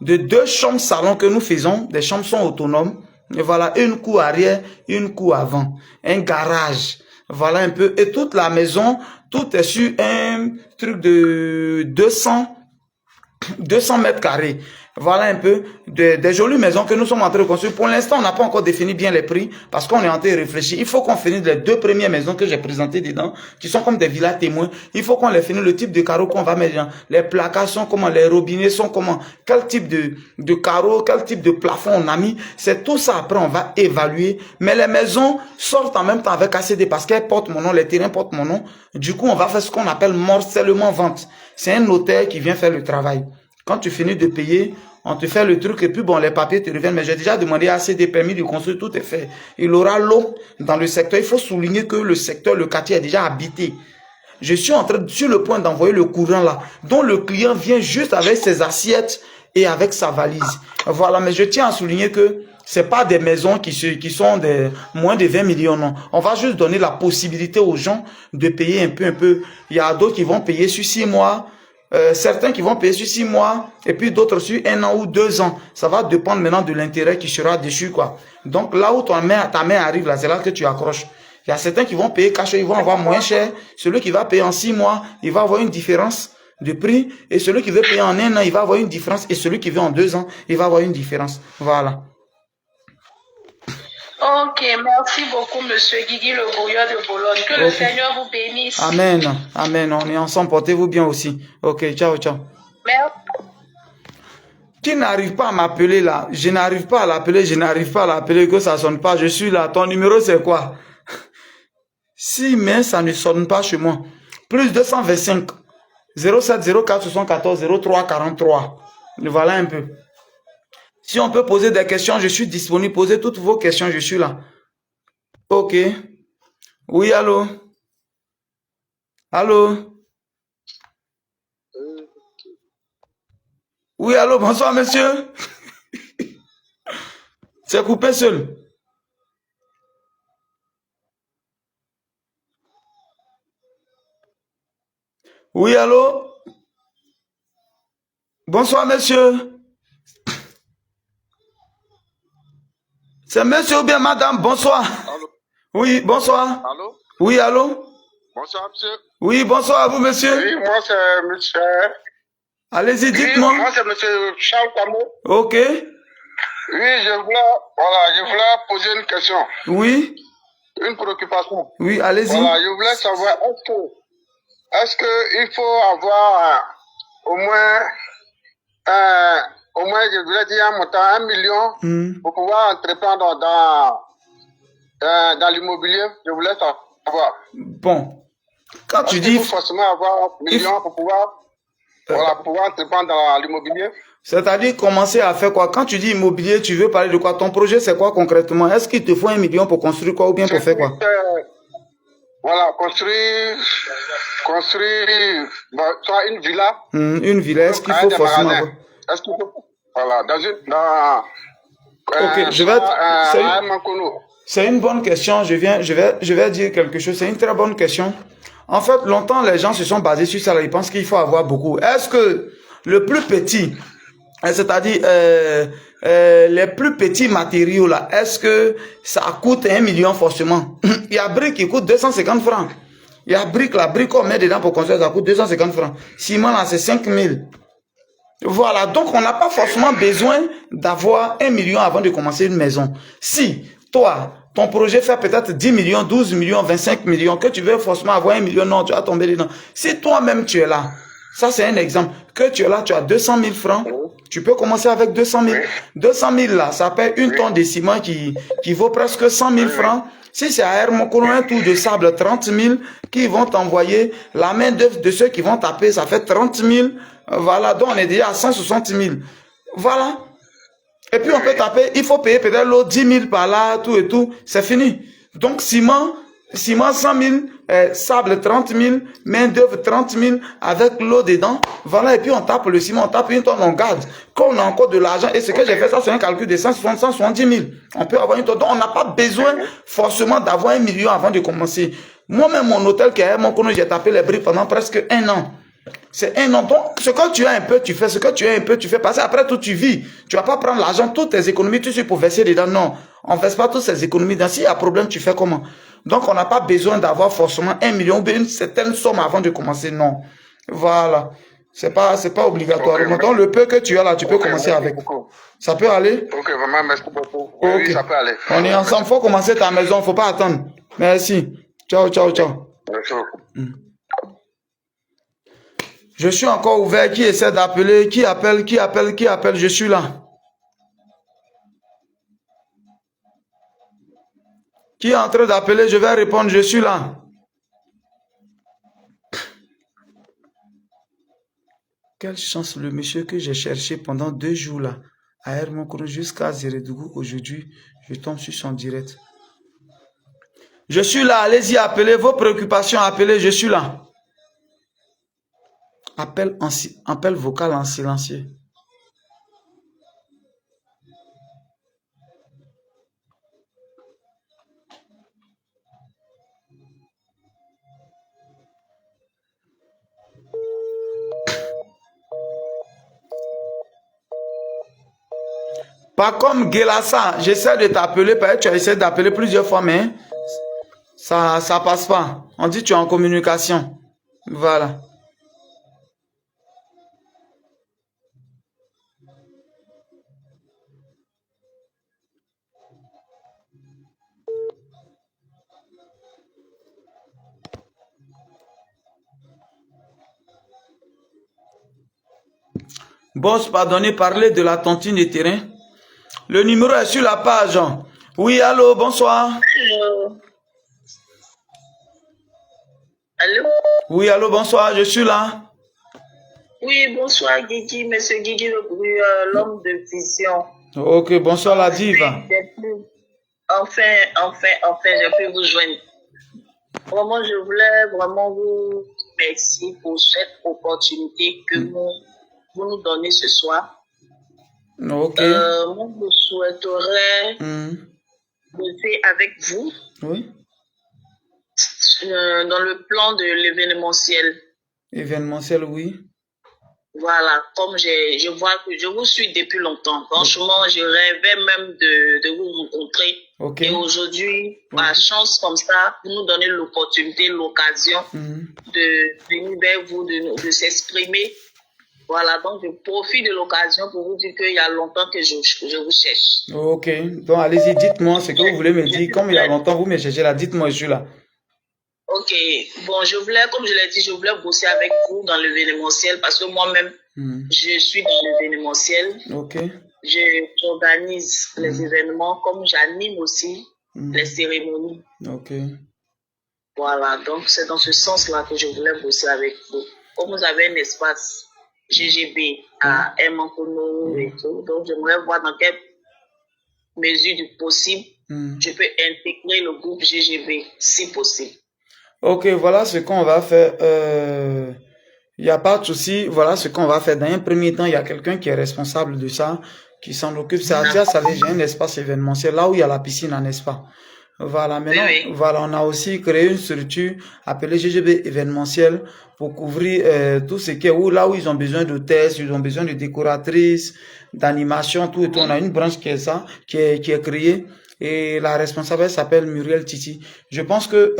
2 chambres salon que nous faisons. Des chambres sont autonomes. Et voilà, une cour arrière, une cour avant. Un garage. Voilà un peu. Et toute la maison, tout est sur un truc de 200 mètres carrés. Voilà un peu des jolies maisons que nous sommes en train de construire. Pour l'instant, on n'a pas encore défini bien les prix parce qu'on est en train de réfléchir. Il faut qu'on finisse les 2 premières maisons que j'ai présentées dedans, qui sont comme des villas témoins. Il faut qu'on les finisse, le type de carreaux qu'on va mettre dedans. Les placards sont comment, les robinets sont comment, quel type de carreaux, quel type de plafond on a mis. C'est tout ça après, on va évaluer. Mais les maisons sortent en même temps avec ACD parce qu'elles portent mon nom, les terrains portent mon nom. Du coup, on va faire ce qu'on appelle morcellement vente. C'est un notaire qui vient faire le travail. Quand tu finis de payer, on te fait le truc et puis bon, les papiers te reviennent. Mais j'ai déjà demandé assez des permis de construire, tout est fait. Il aura l'eau dans le secteur. Il faut souligner que le secteur, le quartier est déjà habité. Je suis sur le point d'envoyer le courant là, dont le client vient juste avec ses assiettes et avec sa valise. Voilà, mais je tiens à souligner que c'est pas des maisons qui sont des moins de 20 millions, non. On va juste donner la possibilité aux gens de payer un peu. Il y a d'autres qui vont payer sur 6 mois, certains qui vont payer sur 6 mois, et puis d'autres sur 1 an ou 2 ans. Ça va dépendre maintenant de l'intérêt qui sera dessus, quoi. Donc là où ta main arrive, là, c'est là que tu accroches. Il y a certains qui vont payer cash, ils vont avoir moins cher. Celui qui va payer en 6 mois, il va avoir une différence de prix. Et celui qui veut payer en 1 an, il va avoir une différence. Et celui qui veut en 2 ans, il va avoir une différence. Voilà. Ok, merci beaucoup, Monsieur Guigui Le Brouillard de Bologne. Que le Seigneur vous bénisse. Amen. Amen. On est ensemble. Portez-vous bien aussi. Ok, ciao. Merci. Qui n'arrive pas à m'appeler là? Je n'arrive pas à l'appeler, que ça sonne pas. Je suis là. Ton numéro, c'est quoi? Si, mais ça ne sonne pas chez moi. Plus 225 07 04 74 03 43. Voilà un peu. Si on peut poser des questions, je suis disponible. Posez toutes vos questions, je suis là. Ok. Oui, allô? Allô? Oui, allô, bonsoir, monsieur. C'est coupé seul. Oui, allô? Bonsoir, monsieur. C'est monsieur ou bien madame? Bonsoir. Allô? Oui, bonsoir. Allô? Oui, allô? Bonsoir, monsieur. Oui, bonsoir à vous, monsieur. Oui, moi, c'est monsieur. Allez-y, dites-moi. Oui, moi, c'est monsieur Charles Kwame. Ok. Oui, je voulais poser une question. Oui. Une préoccupation. Oui, allez-y. Voilà, je voulais savoir, est-ce que il faut avoir au moins, je voulais dire un montant, 1 million, pour pouvoir entreprendre dans l'immobilier. Je voulais savoir. Bon. Quand tu dis... Il faut forcément avoir 1 million pour pouvoir, pouvoir entreprendre dans l'immobilier. C'est-à-dire commencer à faire quoi? Quand tu dis immobilier, tu veux parler de quoi? Ton projet, c'est quoi concrètement? Est-ce qu'il te faut 1 million pour construire quoi ou bien pour faire quoi? Voilà, construire soit une villa. Une villa, est-ce qu'il faut forcément... Est-ce qu'il faut... Voilà, ok, c'est une bonne question. Je vais dire quelque chose. C'est une très bonne question. En fait, longtemps, les gens se sont basés sur ça. Ils pensent qu'il faut avoir beaucoup. Est-ce que le plus petit, c'est-à-dire les plus petits matériaux là, est-ce que ça coûte 1 million forcément? Il y a briques qui coûtent 250 francs. Il y a briques, la brique qu'on met dedans pour construire, ça coûte 250 francs. Ciment là, c'est 5 000. Voilà, donc on n'a pas forcément besoin d'avoir 1 million avant de commencer une maison. Si toi, ton projet fait peut-être 10 millions, 12 millions, 25 millions, que tu veux forcément avoir 1 million, non, tu vas tomber dedans. Si toi-même tu es là, ça c'est un exemple, que tu es là, tu as 200 000 francs, tu peux commencer avec 200 000. 200 000 là, ça paie une tonne de ciment qui vaut presque 100 000 francs. Si c'est à Hermokoro, un tour de sable, 30 000, qui vont t'envoyer la main d'œuvre de ceux qui vont taper, ça fait 30 000. Voilà, donc on est déjà à 160 000. Voilà. Et puis on peut taper, il faut payer peut-être l'autre 10 000 par là, tout et tout, c'est fini. Donc ciment 100 000, sable 30 000, main d'œuvre 30 000, avec l'eau dedans. Voilà, et puis on tape le ciment, on tape une tonne, on garde. Quand on a encore de l'argent, et ce que j'ai fait, ça c'est un calcul de 170 000. On peut avoir une tonne. Donc on n'a pas besoin forcément d'avoir 1 million avant de commencer. Moi-même, mon hôtel qui est mon connu, j'ai tapé les briques pendant presque 1 an. C'est 1 an. Donc, ce que tu as un peu, tu fais. Ce que tu as un peu, tu fais. Parce qu'après tout, tu vis. Tu vas pas prendre l'argent, toutes tes économies, tu sais, pour verser dedans. Non. On ne verse pas toutes ces économies. S'il y a un problème, tu fais comment? Donc, on n'a pas besoin d'avoir forcément 1 million ou une certaine somme avant de commencer. Non. Voilà. C'est pas obligatoire. Donc, le peu que tu as là, tu peux commencer avec. Ça peut aller? Ok, vraiment, merci beaucoup. Oui, ça peut aller. On est ensemble. Faut commencer ta maison. Faut pas attendre. Merci. Ciao. Merci beaucoup. Je suis encore ouvert. Qui essaie d'appeler? Qui appelle? Je suis là. Qui est en train d'appeler? Je vais répondre. Je suis là. Quelle chance, le monsieur que j'ai cherché pendant 2 jours là, à Hermonkoro jusqu'à Zérédougou, aujourd'hui, je tombe sur son direct. Je suis là, allez-y, appelez vos préoccupations, appelez, je suis là. Appel vocal en silencieux. Pas comme Gelassa, j'essaie de t'appeler, tu as essayé d'appeler plusieurs fois, mais ça passe pas. On dit que tu es en communication. Voilà. Boss, pardonnez, parler de la tontine de terrain. Le numéro est sur la page. Oui, allô, bonsoir. Allô. Allô? Oui, allô, bonsoir, je suis là. Oui, bonsoir Guigui, monsieur Guigui le bruit, l'homme de vision. Ok, bonsoir la diva. Enfin, j'ai pu vous joindre. Vraiment, je voulais vraiment vous remercier pour cette opportunité que vous nous donnez ce soir. Ok. Moi, je souhaiterais bosser avec vous. Oui. Dans le plan de l'événementiel. Événementiel, oui. Voilà, comme je vois que je vous suis depuis longtemps. Franchement, je rêvais même de vous rencontrer. Okay. Et aujourd'hui, par chance comme ça, vous nous donnez l'opportunité, l'occasion de venir vers vous, de s'exprimer. Voilà, donc je profite de l'occasion pour vous dire qu'il y a longtemps que je vous cherche. Ok, donc allez-y, dites-moi ce que vous voulez me dire. Comme il y a longtemps, vous me cherchez là, dites-moi, je suis là. Ok, bon, comme je l'ai dit, je voulais bosser avec vous dans l'événementiel parce que moi-même, je suis dans l'événementiel. Ok. J'organise les événements comme j'anime aussi les cérémonies. Ok. Voilà, donc c'est dans ce sens-là que je voulais bosser avec vous. Comme vous avez un espace GGB à Hermonkoro et tout, donc j'aimerais voir dans quelle mesure du possible je peux intégrer le groupe GGB si possible. Ok, voilà ce qu'on va faire. Il n'y a pas de souci. Voilà ce qu'on va faire. Dans un premier temps, il y a quelqu'un qui est responsable de ça, qui s'en occupe. C'est Adia Salé, j'ai un espace événementiel là où il y a la piscine, n'est-ce pas? Voilà, maintenant, voilà, on a aussi créé une structure appelée GGB événementiel pour couvrir tout ce qui est où, là où ils ont besoin de tests, ils ont besoin de décoratrices, d'animation, tout et tout. On a une branche qui est ça, qui est créée. Et la responsable, elle s'appelle Muriel Titi. Je pense que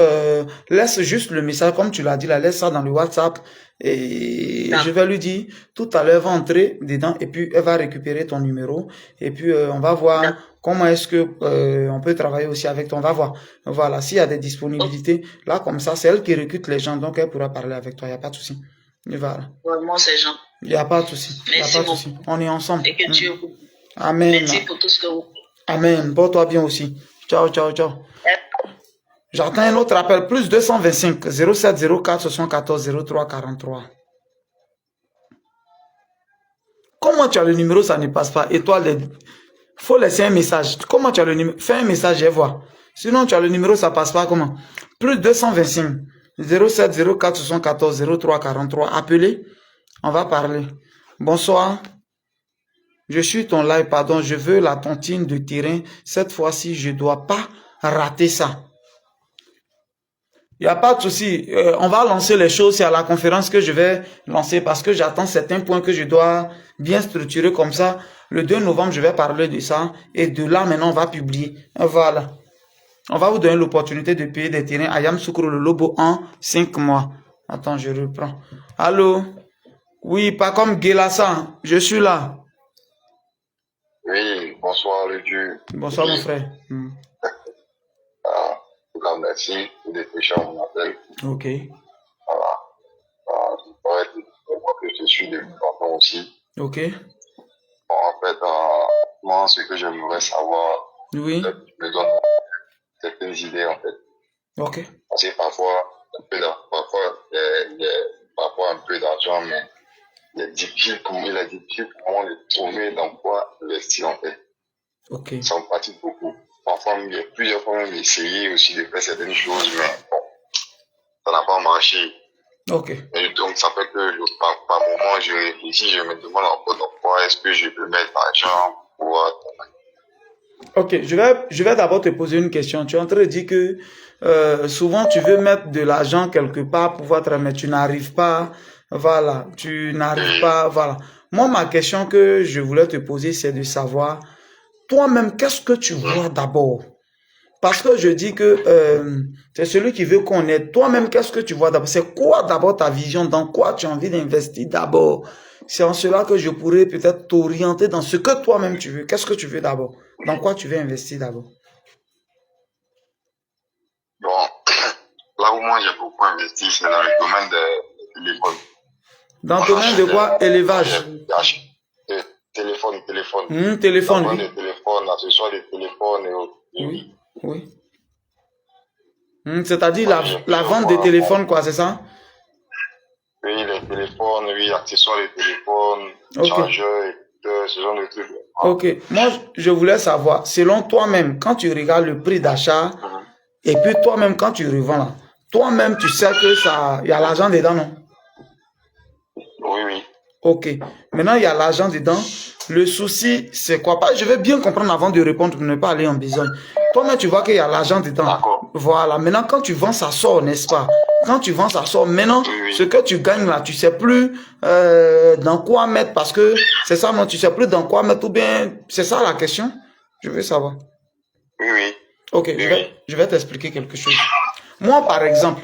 laisse juste le message, comme tu l'as dit, laisse ça dans le WhatsApp. Et je vais lui dire, tout à l'heure, elle va entrer dedans et puis elle va récupérer ton numéro. Et puis on va voir comment est-ce que on peut travailler aussi avec toi. On va voir. Voilà, s'il y a des disponibilités, là comme ça, c'est elle qui recrute les gens, donc elle pourra parler avec toi. Il n'y a pas de souci. Et voilà. Vraiment, c'est Jean. Il n'y a pas de souci. Merci beaucoup. On est ensemble. Et que Dieu vous. Amen. Merci pour tout ce que vous faites. Amen. Porte-toi bien aussi. Ciao, ciao, ciao. J'attends un autre appel. Plus 225 07 04 74 03 43. Comment tu as le numéro, ça ne passe pas. Étoile, faut laisser un message. Comment tu as le numéro? Fais un message et vois. Sinon, tu as le numéro, ça passe pas. Comment? Plus 225 07 04 74 03 43. Appelez. On va parler. Bonsoir. Je suis ton live, pardon, je veux la tontine de terrain. Cette fois-ci, je ne dois pas rater ça. Il n'y a pas de souci. On va lancer les choses. C'est à la conférence que je vais lancer parce que j'attends certains points que je dois bien structurer comme ça. Le 2 novembre, je vais parler de ça. Et de là, maintenant, on va publier. Voilà. On va vous donner l'opportunité de payer des terrains à Yamoussoukro, le Lobo, en 5 mois. Attends, je reprends. Allô? Oui, pas comme Gelassa. Je suis là. Oui, bonsoir le Dieu. Bonsoir mon frère. Merci pour décrocher mon appel. Ok. Voilà. Que je suis depuis longtemps aussi. Ok. Bon, en fait, moi, ce que j'aimerais savoir, oui. me donne certaines idées en fait. Ok. Parce que parfois un peu d'argent, mais il est difficile pour moi de trouver dans quoi investir en fait. Ok. Ça me fatigue beaucoup. Parfois, il y a plusieurs fois même essayé aussi de faire certaines choses, mais bon, ça n'a pas marché. Ok. Et donc, ça fait que par moment, je réfléchis, je me demande encore dans quoi est-ce que je peux mettre l'argent pour pouvoir travailler. Ok, je vais d'abord te poser une question. Tu es en train de dire que souvent tu veux mettre de l'argent quelque part pour pouvoir travailler, mais tu n'arrives pas. Voilà, tu n'arrives pas. Voilà. Moi, ma question que je voulais te poser, c'est de savoir, toi-même, qu'est-ce que tu vois d'abord? Parce que je dis que c'est celui qui veut qu'on aide. Toi-même, qu'est-ce que tu vois d'abord? C'est quoi d'abord ta vision? Dans quoi tu as envie d'investir d'abord? C'est en cela que je pourrais peut-être t'orienter dans ce que toi-même tu veux. Qu'est-ce que tu veux d'abord? Dans quoi tu veux investir d'abord? Bon, là où moi j'ai beaucoup investi, c'est dans le domaine des téléphones. Dans le domaine de quoi? Élevage. Téléphone. Téléphone, oui. oui. Des téléphones, accessoires des téléphones et autres. Oui, oui. C'est-à-dire la vente des téléphones, quoi, c'est ça? Oui, les téléphones, oui, accessoires des téléphones, chargeurs, écouteurs, ce genre de trucs. Ok, moi je voulais savoir, selon toi-même, quand tu regardes le prix d'achat, et puis toi-même quand tu revends là, toi-même tu sais que ça, il y a l'argent dedans, non? Oui. Ok, maintenant il y a l'argent dedans. Le souci, c'est quoi? Je vais bien comprendre avant de répondre pour ne pas aller en besogne. Toi-même, tu vois qu'il y a l'argent dedans. Voilà. Maintenant, quand tu vends, ça sort, n'est-ce pas? Quand tu vends, ça sort. Maintenant, ce que tu gagnes là, tu sais plus dans quoi mettre parce que c'est ça, non? Tu sais plus dans quoi mettre ou bien c'est ça la question? Je veux savoir. Oui. Ok, je vais t'expliquer quelque chose. Moi, par exemple,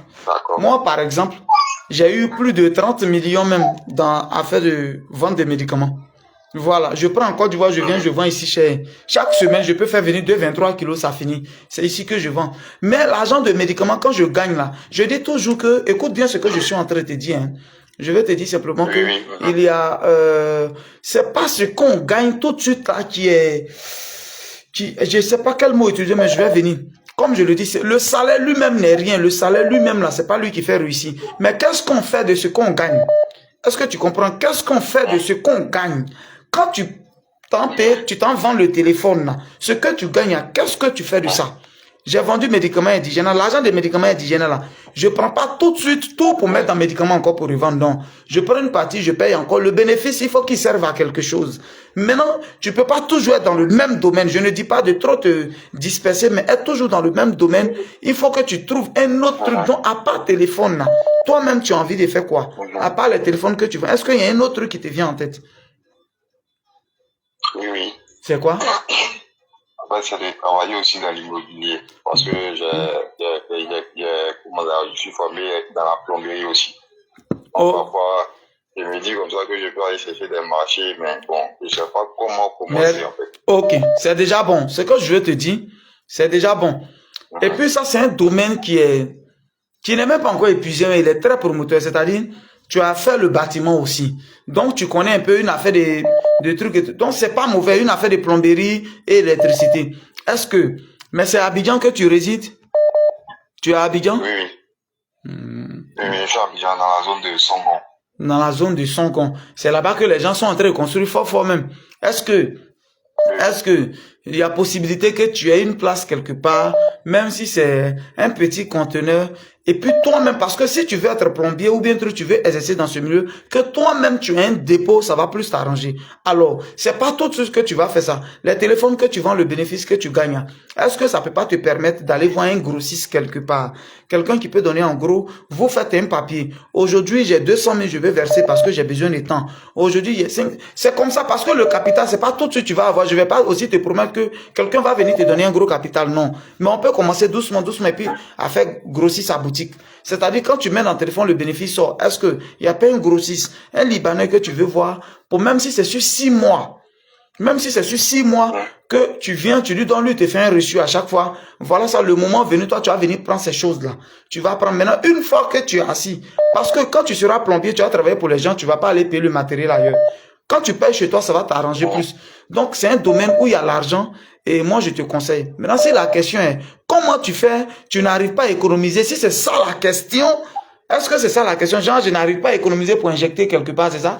j'ai eu plus de 30 millions même dans affaire de vente de médicaments. Voilà, je prends en Côte d'Ivoire, je vends ici cher. Chaque semaine, je peux faire venir 23 kilos, ça finit. C'est ici que je vends. Mais l'argent de médicaments, quand je gagne là, je dis toujours que, écoute bien ce que je suis en train de te dire. Hein. Je vais te dire simplement que il y a, c'est pas ce qu'on gagne tout de suite là je sais pas quel mot utiliser, mais je vais venir. Comme je le dis, le salaire lui-même n'est rien. Le salaire lui-même là, c'est pas lui qui fait réussir. Mais qu'est-ce qu'on fait de ce qu'on gagne? Est-ce que tu comprends? Qu'est-ce qu'on fait de ce qu'on gagne? Quand tu t'en vends le téléphone, là, ce que tu gagnes, qu'est-ce que tu fais de ça? J'ai vendu médicaments indigènes. L'argent des médicaments indigènes, là, je ne prends pas tout de suite tout pour mettre dans médicaments encore pour revendre. Non. Je prends une partie, je paye encore. Le bénéfice, il faut qu'il serve à quelque chose. Maintenant, tu ne peux pas toujours être dans le même domaine. Je ne dis pas de trop te disperser, mais être toujours dans le même domaine. Il faut que tu trouves un autre truc. Donc, à part téléphone, là, toi-même, tu as envie de faire quoi? À part les téléphones que tu vends, est-ce qu'il y a un autre truc qui te vient en tête? Oui. C'est quoi? En fait, c'est de travailler aussi dans l'immobilier. Parce que je suis formé dans la plomberie aussi. Parfois, je me dis comme ça que je peux aller chercher des marchés, mais bon, je ne sais pas comment commencer en fait. Ok, c'est déjà bon. Ce que je veux te dire, c'est déjà bon. Et puis ça, c'est un domaine qui n'est même pas encore épuisé, mais il est très promoteur. C'est-à-dire, tu as fait le bâtiment aussi. Donc, tu connais un peu une affaire de trucs. Donc, c'est pas mauvais, une affaire de plomberie et électricité. Mais c'est à Abidjan que tu résides? Tu es à Abidjan? Oui. Je suis à Abidjan, dans la zone de Songon. Dans la zone de Songon. C'est là-bas que les gens sont en train de construire fort même. Est-ce que il y a possibilité que tu aies une place quelque part, même si c'est un petit conteneur, et puis toi-même, parce que si tu veux être plombier ou bien tu veux exercer dans ce milieu, que toi-même tu as un dépôt, ça va plus t'arranger. Alors, c'est pas tout ce que tu vas faire ça. Les téléphones que tu vends, le bénéfice que tu gagnes, est-ce que ça peut pas te permettre d'aller voir un grossiste quelque part? Quelqu'un qui peut donner en gros, vous faites un papier. Aujourd'hui, j'ai 200 000, je vais verser parce que j'ai besoin de temps. Aujourd'hui, c'est comme ça parce que le capital, c'est pas tout ce que tu vas avoir. Je vais pas aussi te promettre que quelqu'un va venir te donner un gros capital, non. Mais on peut commencer doucement, et puis à faire grossir sa boutique. C'est-à-dire, quand tu mets dans le téléphone, le bénéfice sort. Est-ce que il n'y a pas un grossiste, un Libanais que tu veux voir, pour même si c'est sur 6 mois, que tu viens, tu lui donnes, lui te fait un reçu à chaque fois. Voilà ça, le moment venu, toi, tu vas venir prendre ces choses-là. Tu vas prendre maintenant, une fois que tu es assis. Parce que quand tu seras plombier, tu vas travailler pour les gens, tu vas pas aller payer le matériel ailleurs. Quand tu payes chez toi, ça va t'arranger plus. Donc, c'est un domaine où il y a l'argent et moi, je te conseille. Maintenant, si la question est, comment tu fais, tu n'arrives pas à économiser? Si c'est ça la question, est-ce que c'est ça la question? Genre, je n'arrive pas à économiser pour injecter quelque part, c'est ça?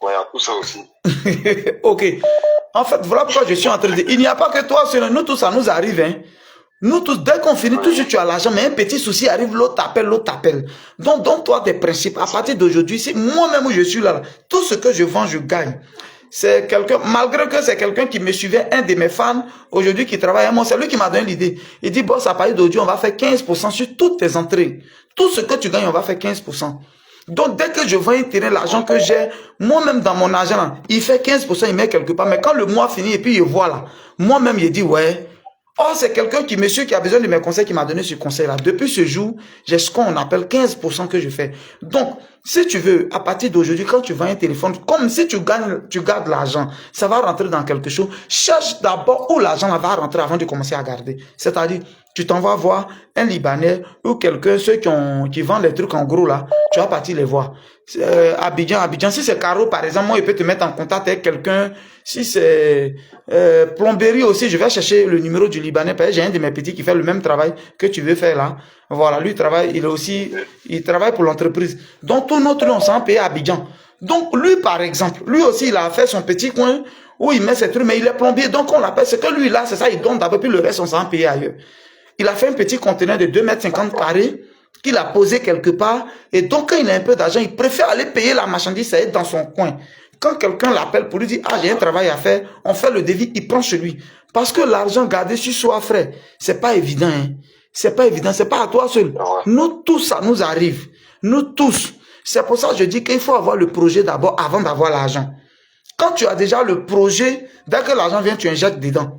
Bon, il y a tout ça aussi. Ok. En fait, voilà pourquoi je suis en train de dire, il n'y a pas que toi, nous tous, ça nous arrive. Hein. Nous tous, dès qu'on finit, toujours tu as l'argent, mais un petit souci arrive, l'autre t'appelle, l'autre t'appelle. Donc, donne-toi des principes. À partir d'aujourd'hui, si moi-même où je suis là, tout ce que je vends, je gagne. C'est quelqu'un, malgré que c'est quelqu'un qui me suivait, un de mes fans, aujourd'hui qui travaille à moi, c'est lui qui m'a donné l'idée. Il dit, boss, à partir d'aujourd'hui, on va faire 15% sur toutes tes entrées. Tout ce que tu gagnes, on va faire 15%. Donc, dès que je vois tirer l'argent que j'ai, moi-même dans mon argent, là, il fait 15%, il met quelque part. Mais quand le mois finit et puis il voit là, moi-même, il dit, ouais. Oh, c'est quelqu'un qui, monsieur, qui a besoin de mes conseils, qui m'a donné ce conseil-là. Depuis ce jour, j'ai ce qu'on appelle 15% que je fais. Donc, si tu veux, à partir d'aujourd'hui, quand tu vends un téléphone, comme si tu gardes l'argent, ça va rentrer dans quelque chose. Cherche d'abord où l'argent va rentrer avant de commencer à garder. C'est-à-dire, tu t'en vas voir un Libanais ou quelqu'un, ceux qui vendent les trucs en gros là, tu vas partir les voir. Abidjan, si c'est Caro par exemple, moi il peut te mettre en contact avec quelqu'un. Si c'est plomberie aussi, je vais chercher le numéro du Libanais, parce que j'ai un de mes petits qui fait le même travail que tu veux faire là. Voilà, lui il travaille pour l'entreprise. Donc tout notre on s'en paye à Abidjan. Donc lui par exemple, lui aussi il a fait son petit coin où il met ses trucs, mais il est plombier, donc on l'appelle, c'est que lui là, c'est ça, il donne d'abord, puis le reste on s'en paye ailleurs. Il a fait un petit conteneur de 2,50 m carrés qu'il a posé quelque part. Et donc, quand il a un peu d'argent, il préfère aller payer la marchandise, ça est dans son coin. Quand quelqu'un l'appelle pour lui dire, ah, j'ai un travail à faire, on fait le devis, il prend chez lui. Parce que l'argent gardé sur soi, frère, c'est pas évident, hein. C'est pas évident, c'est pas à toi seul. Nous tous, ça nous arrive. Nous tous. C'est pour ça que je dis qu'il faut avoir le projet d'abord avant d'avoir l'argent. Quand tu as déjà le projet, dès que l'argent vient, tu injectes dedans.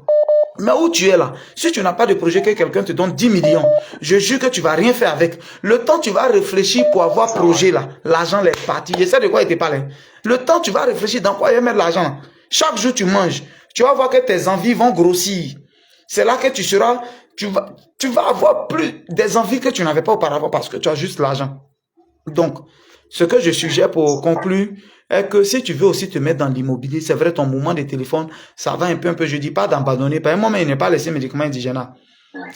Mais où tu es là, si tu n'as pas de projet que quelqu'un te donne 10 millions, je jure que tu vas rien faire avec. Le temps tu vas réfléchir pour avoir projet là, l'argent est parti. Je sais de quoi il te parle. Le temps tu vas réfléchir dans quoi il va mettre l'argent. Chaque jour tu manges, tu vas voir que tes envies vont grossir. C'est là que tu vas avoir plus des envies que tu n'avais pas auparavant parce que tu as juste l'argent. Donc, ce que je suggère pour conclure, est que si tu veux aussi te mettre dans l'immobilier, c'est vrai, ton mouvement de téléphone, ça va un peu, je dis pas d'abandonner. Par moi, mais il n'est pas laissé médicaments indigènes.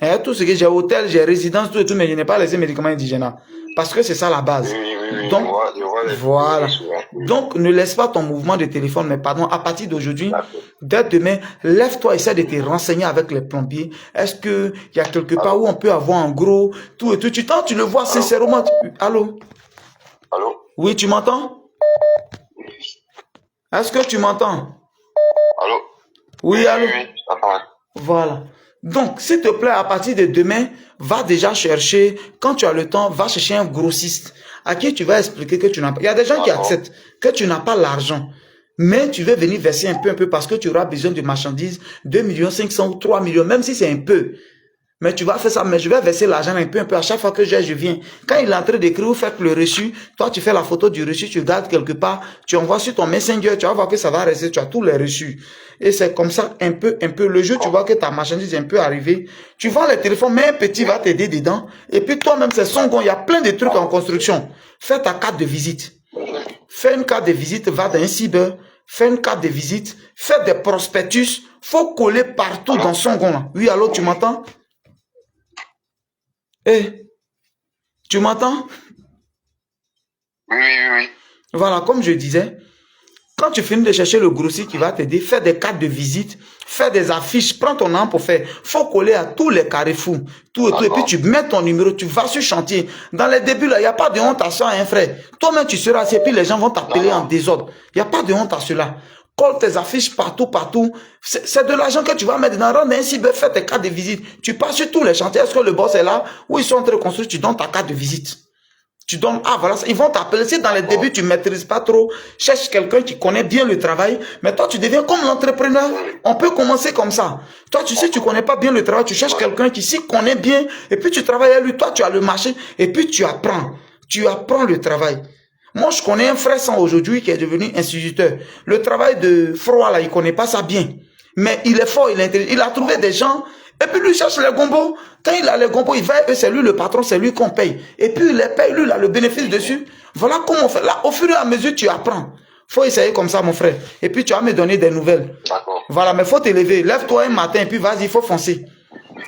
Et tout ce que j'ai hôtel, j'ai résidence, tout et tout, mais il n'est pas laissé médicaments indigènes. Parce que c'est ça la base. Donc, voilà. Donc, ne laisse pas ton mouvement de téléphone, mais pardon, à partir d'aujourd'hui, dès demain, lève-toi, essaie de te renseigner avec les plombiers. Est-ce que il y a quelque part où on peut avoir en gros, tout et tout. Tu le vois sincèrement. Allô? Allô? Oui, tu m'entends? Est-ce que tu m'entends? Allô? Oui, allô? Oui, je t'entends. Voilà. Donc, s'il te plaît, à partir de demain, va déjà chercher, quand tu as le temps, va chercher un grossiste à qui tu vas expliquer que tu n'as pas. Il y a des gens qui acceptent que tu n'as pas l'argent, mais tu veux venir verser un peu parce que tu auras besoin de marchandises, 2 500 000 ou 3 millions, même si c'est un peu. Mais tu vas faire ça, mais je vais verser l'argent un peu. À chaque fois que je viens. Quand il est en train d'écrire, vous faites le reçu. Toi, tu fais la photo du reçu, tu gardes quelque part. Tu envoies sur ton Messenger, tu vas voir que ça va rester. Tu as tous les reçus. Et c'est comme ça, un peu. Le jour, tu vois que ta marchandise est un peu arrivée. Tu vends les téléphones, mais un petit va t'aider dedans. Et puis toi-même, c'est son gon. Il y a plein de trucs en construction. Fais ta carte de visite. Fais une carte de visite, va dans un cyber. Fais une carte de visite. Fais des prospectus. Faut coller partout dans son gon là. Oui, allô, tu m'entends? Tu m'entends? Oui. Voilà, comme je disais, quand tu finis de chercher le grossiste qui va t'aider, fais des cartes de visite, fais des affiches, prends ton nom pour faire. Faut coller à tous les carrefours, tout et tout. Et puis tu mets ton numéro, tu vas sur chantier. Dans les débuts, là, il n'y a pas de honte à ça, hein, frère. Toi-même, tu seras assis et puis les gens vont t'appeler en désordre. Il n'y a pas de honte à cela. Colle tes affiches partout. C'est de l'argent que tu vas mettre dans rendre ainsi, fais tes cartes de visite. Tu passes sur tous les chantiers. Est-ce que le boss est là? Ou ils sont en train de construire? Tu donnes ta carte de visite. Tu donnes, voilà, ils vont t'appeler. Si dans les débuts, tu ne maîtrises pas trop, cherche quelqu'un qui connaît bien le travail. Mais toi, tu deviens comme l'entrepreneur. On peut commencer comme ça. Toi, tu sais, tu connais pas bien le travail. Tu cherches quelqu'un qui s'y connaît bien. Et puis, tu travailles avec lui. Toi, tu as le marché. Et puis, tu apprends. Tu apprends le travail. Moi, je connais un frère sans aujourd'hui qui est devenu instituteur. Le travail de froid, là, il connaît pas ça bien. Mais il est fort, il est intelligent. Il a trouvé des gens. Et puis, lui cherche les gombos. Quand il a les gombos, il va, c'est lui le patron, c'est lui qu'on paye. Et puis, il les paye, lui, il a le bénéfice dessus. Voilà comment on fait. Là, au fur et à mesure, tu apprends. Faut essayer comme ça, mon frère. Et puis, tu vas me donner des nouvelles. Voilà, mais faut te lever. Lève-toi un matin, et puis vas-y, il faut foncer.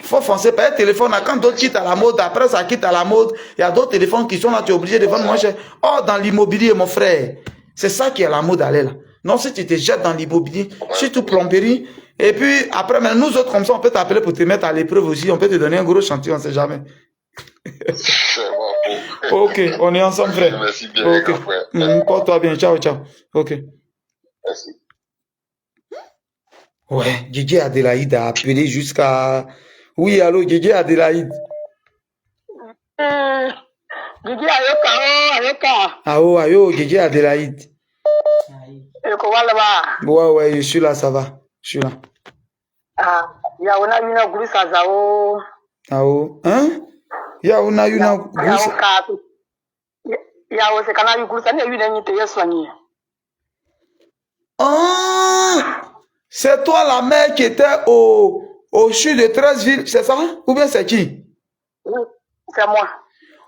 Faut foncer par un téléphone. Quand d'autres quittent à la mode, après ça quitte à la mode, il y a d'autres téléphones qui sont là, tu es obligé de vendre moins cher. Oh, dans l'immobilier, mon frère, C'est ça qui est la mode d'aller là. Non, si tu te jettes dans l'immobilier, si tu plomberie, et puis après, mais nous autres, comme ça, on peut t'appeler pour te mettre à l'épreuve aussi. On peut te donner un gros chantier, on ne sait jamais. Ok, on est ensemble, frère. Merci bien, ok. frère. Porte-toi bien. Ciao, ciao. Ok. Merci. Ouais, Gigi Adélaïde a appelé jusqu'à... Oui, allô, Gigi Adélaïde. Gigi Ayoka. Ayo, Gigi Adélaïde. Ouais, je suis là, ça va. Je suis là. Yaona yuna gurusa zao. Hein? Yaona yuna gurusa. Yao se kana yu gurusa ne yuna nyite yeswani. C'est toi la mère qui était au CHU de 13 villes, c'est ça? Ou bien c'est qui? Oui, c'est moi.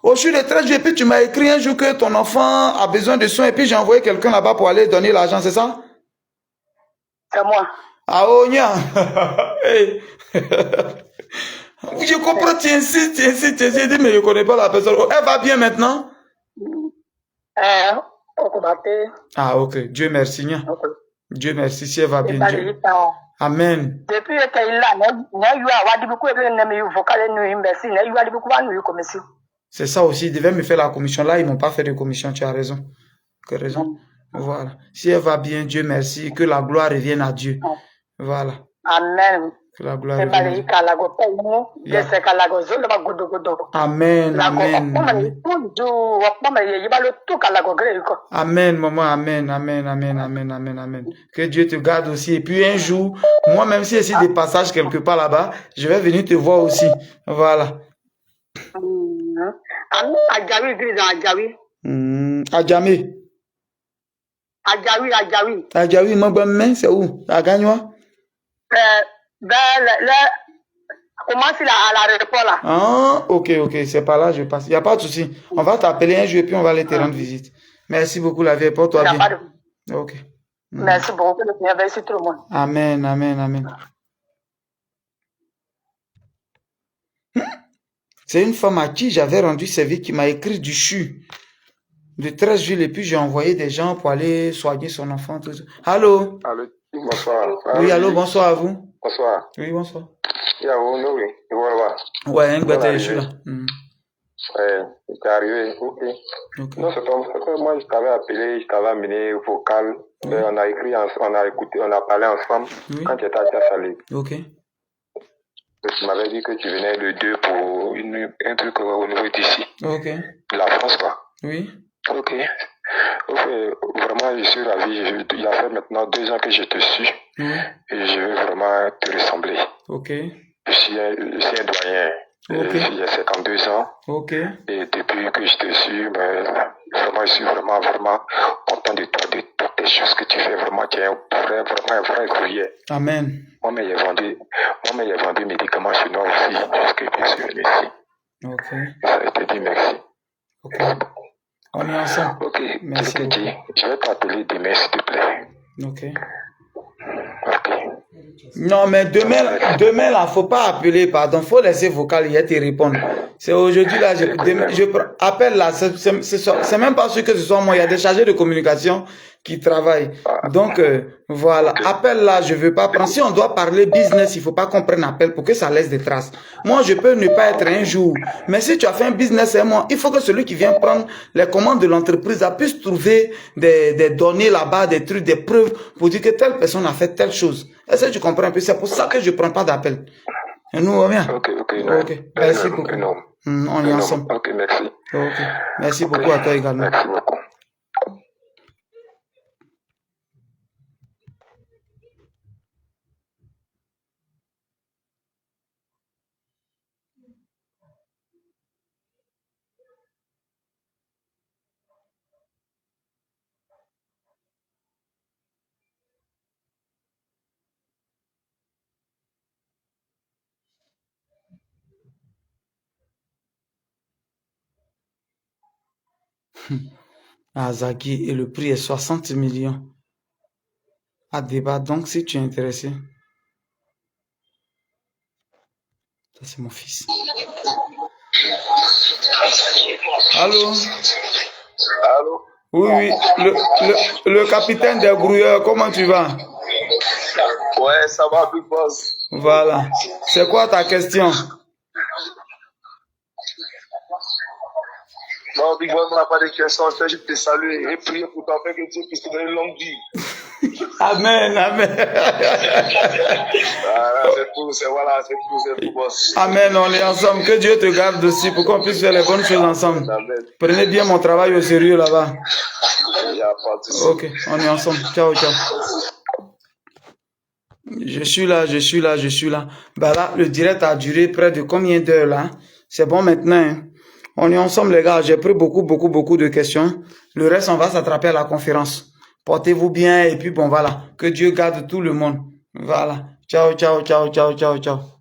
Au CHU de 13 villes, et puis tu m'as écrit un jour que ton enfant a besoin de soins, et puis j'ai envoyé quelqu'un là-bas pour aller donner l'argent, c'est ça? C'est moi. Nya. Hey. Je comprends, tu insistes, mais je ne connais pas la personne. Elle va bien maintenant? Ok, Dieu merci, Nya. Okay. Dieu merci, si elle va bien. Dieu. Amen. Depuis c'est ça aussi, ils devaient me faire la commission. Là, ils ne m'ont pas fait de commission, tu as raison. Tu as raison. Voilà. Si elle va bien, Dieu merci, que la gloire revienne à Dieu. Voilà. Amen. Que la gloire revienne à Dieu. Amen, amen. Amen, maman, amen. Que Dieu te garde aussi. Et puis un jour, moi, même si j'ai des passages quelque part là-bas, je vais venir te voir aussi. Voilà. Adjamé. Adjawi, Mabamé, c'est où? À Gagnois? Comment c'est à l'aéroport là? Ok, c'est pas là, je passe. Il n'y a pas de souci. On va t'appeler un jour et puis on va aller te rendre visite. Merci beaucoup, la vie. Porte-toi bien. Ok. Merci beaucoup. Merci tout le monde. Amen. C'est une femme à qui j'avais rendu service qui m'a écrit du CHU de 13 villes et puis j'ai envoyé des gens pour aller soigner son enfant. Tout ça. Allô? Allô, bonsoir. Oui, allô, bonsoir à vous. Bonsoir. Oui, bonsoir. Ouais, je suis là. Ouais, t'es arrivé, ok. Non, c'est pas moi, je t'avais appelé, je t'avais amené vocal. Oui. On a écrit, on a écouté, on a parlé ensemble quand tu étais à Tiasalé. Ok. Tu m'avais dit que tu venais le 2 pour un truc au niveau d'ici. Ok. La France, quoi. Oui. Ok. Vraiment, je suis ravi. Il y a fait maintenant 2 ans que je te suis. Oui. Et je veux vraiment te ressembler. Ok. Je suis un doyen. Ok. J'ai 52 ans. Ok. Et depuis que je te suis, vraiment, je suis vraiment content de toi, de toutes les choses que tu fais. Vraiment, tu es vraiment un vrai courrier. Amen. Moi, j'ai vendu médicaments chez nous aussi, jusqu'à bien sûr ici. Ok. Je te dis merci. Ok. On est ensemble. Ok. Merci. Je vais t'appeler demain, s'il te plaît. Ok. Ok. Non, mais demain là, faut pas appeler, pardon, faut laisser vocal et te répondre. C'est aujourd'hui là, je appelle là, c'est même pas sûr que ce soit moi, il y a des chargés de communication qui travaillent. Donc, voilà, appel là, je veux pas prendre. Si on doit parler business, il faut pas qu'on prenne appel pour que ça laisse des traces. Moi, je peux ne pas être un jour, mais si tu as fait un business et moi, il faut que celui qui vient prendre les commandes de l'entreprise puisse trouver des données là-bas, des trucs, des preuves pour dire que telle personne a fait telle chose. Est-ce que tu comprends un peu? C'est pour ça que je prends pas d'appel. Et nous, on vient. Ok. Merci beaucoup. On est ensemble. Ok, merci. Ok. Merci beaucoup à toi également. Merci beaucoup. Zagui et le prix est 60 millions. À débat, donc si tu es intéressé. Ça c'est mon fils. Allô? Oui, oui. Le capitaine des grouilleurs, comment tu vas? Ouais, ça va, Big Boss. Voilà. C'est quoi ta question? Non, Big Boss, on n'a pas de questions. Je te salue et prier pour toi, que Dieu puisse te donner une longue vie. Amen, amen. Voilà, c'est tout, c'est tout, boss. Amen, on est ensemble. Que Dieu te garde aussi pour qu'on puisse faire les bonnes choses ensemble. Amen. Prenez bien mon travail au sérieux là-bas. Il n'y a pas de souci. Ok, on est ensemble. Ciao, ciao. Je suis là. Bah là, le direct a duré près de combien d'heures là? C'est bon maintenant. Hein? On est ensemble les gars. J'ai pris beaucoup de questions. Le reste, on va s'attraper à la conférence. Portez-vous bien et puis bon voilà. Que Dieu garde tout le monde. Voilà. Ciao, ciao, ciao, ciao, ciao, ciao.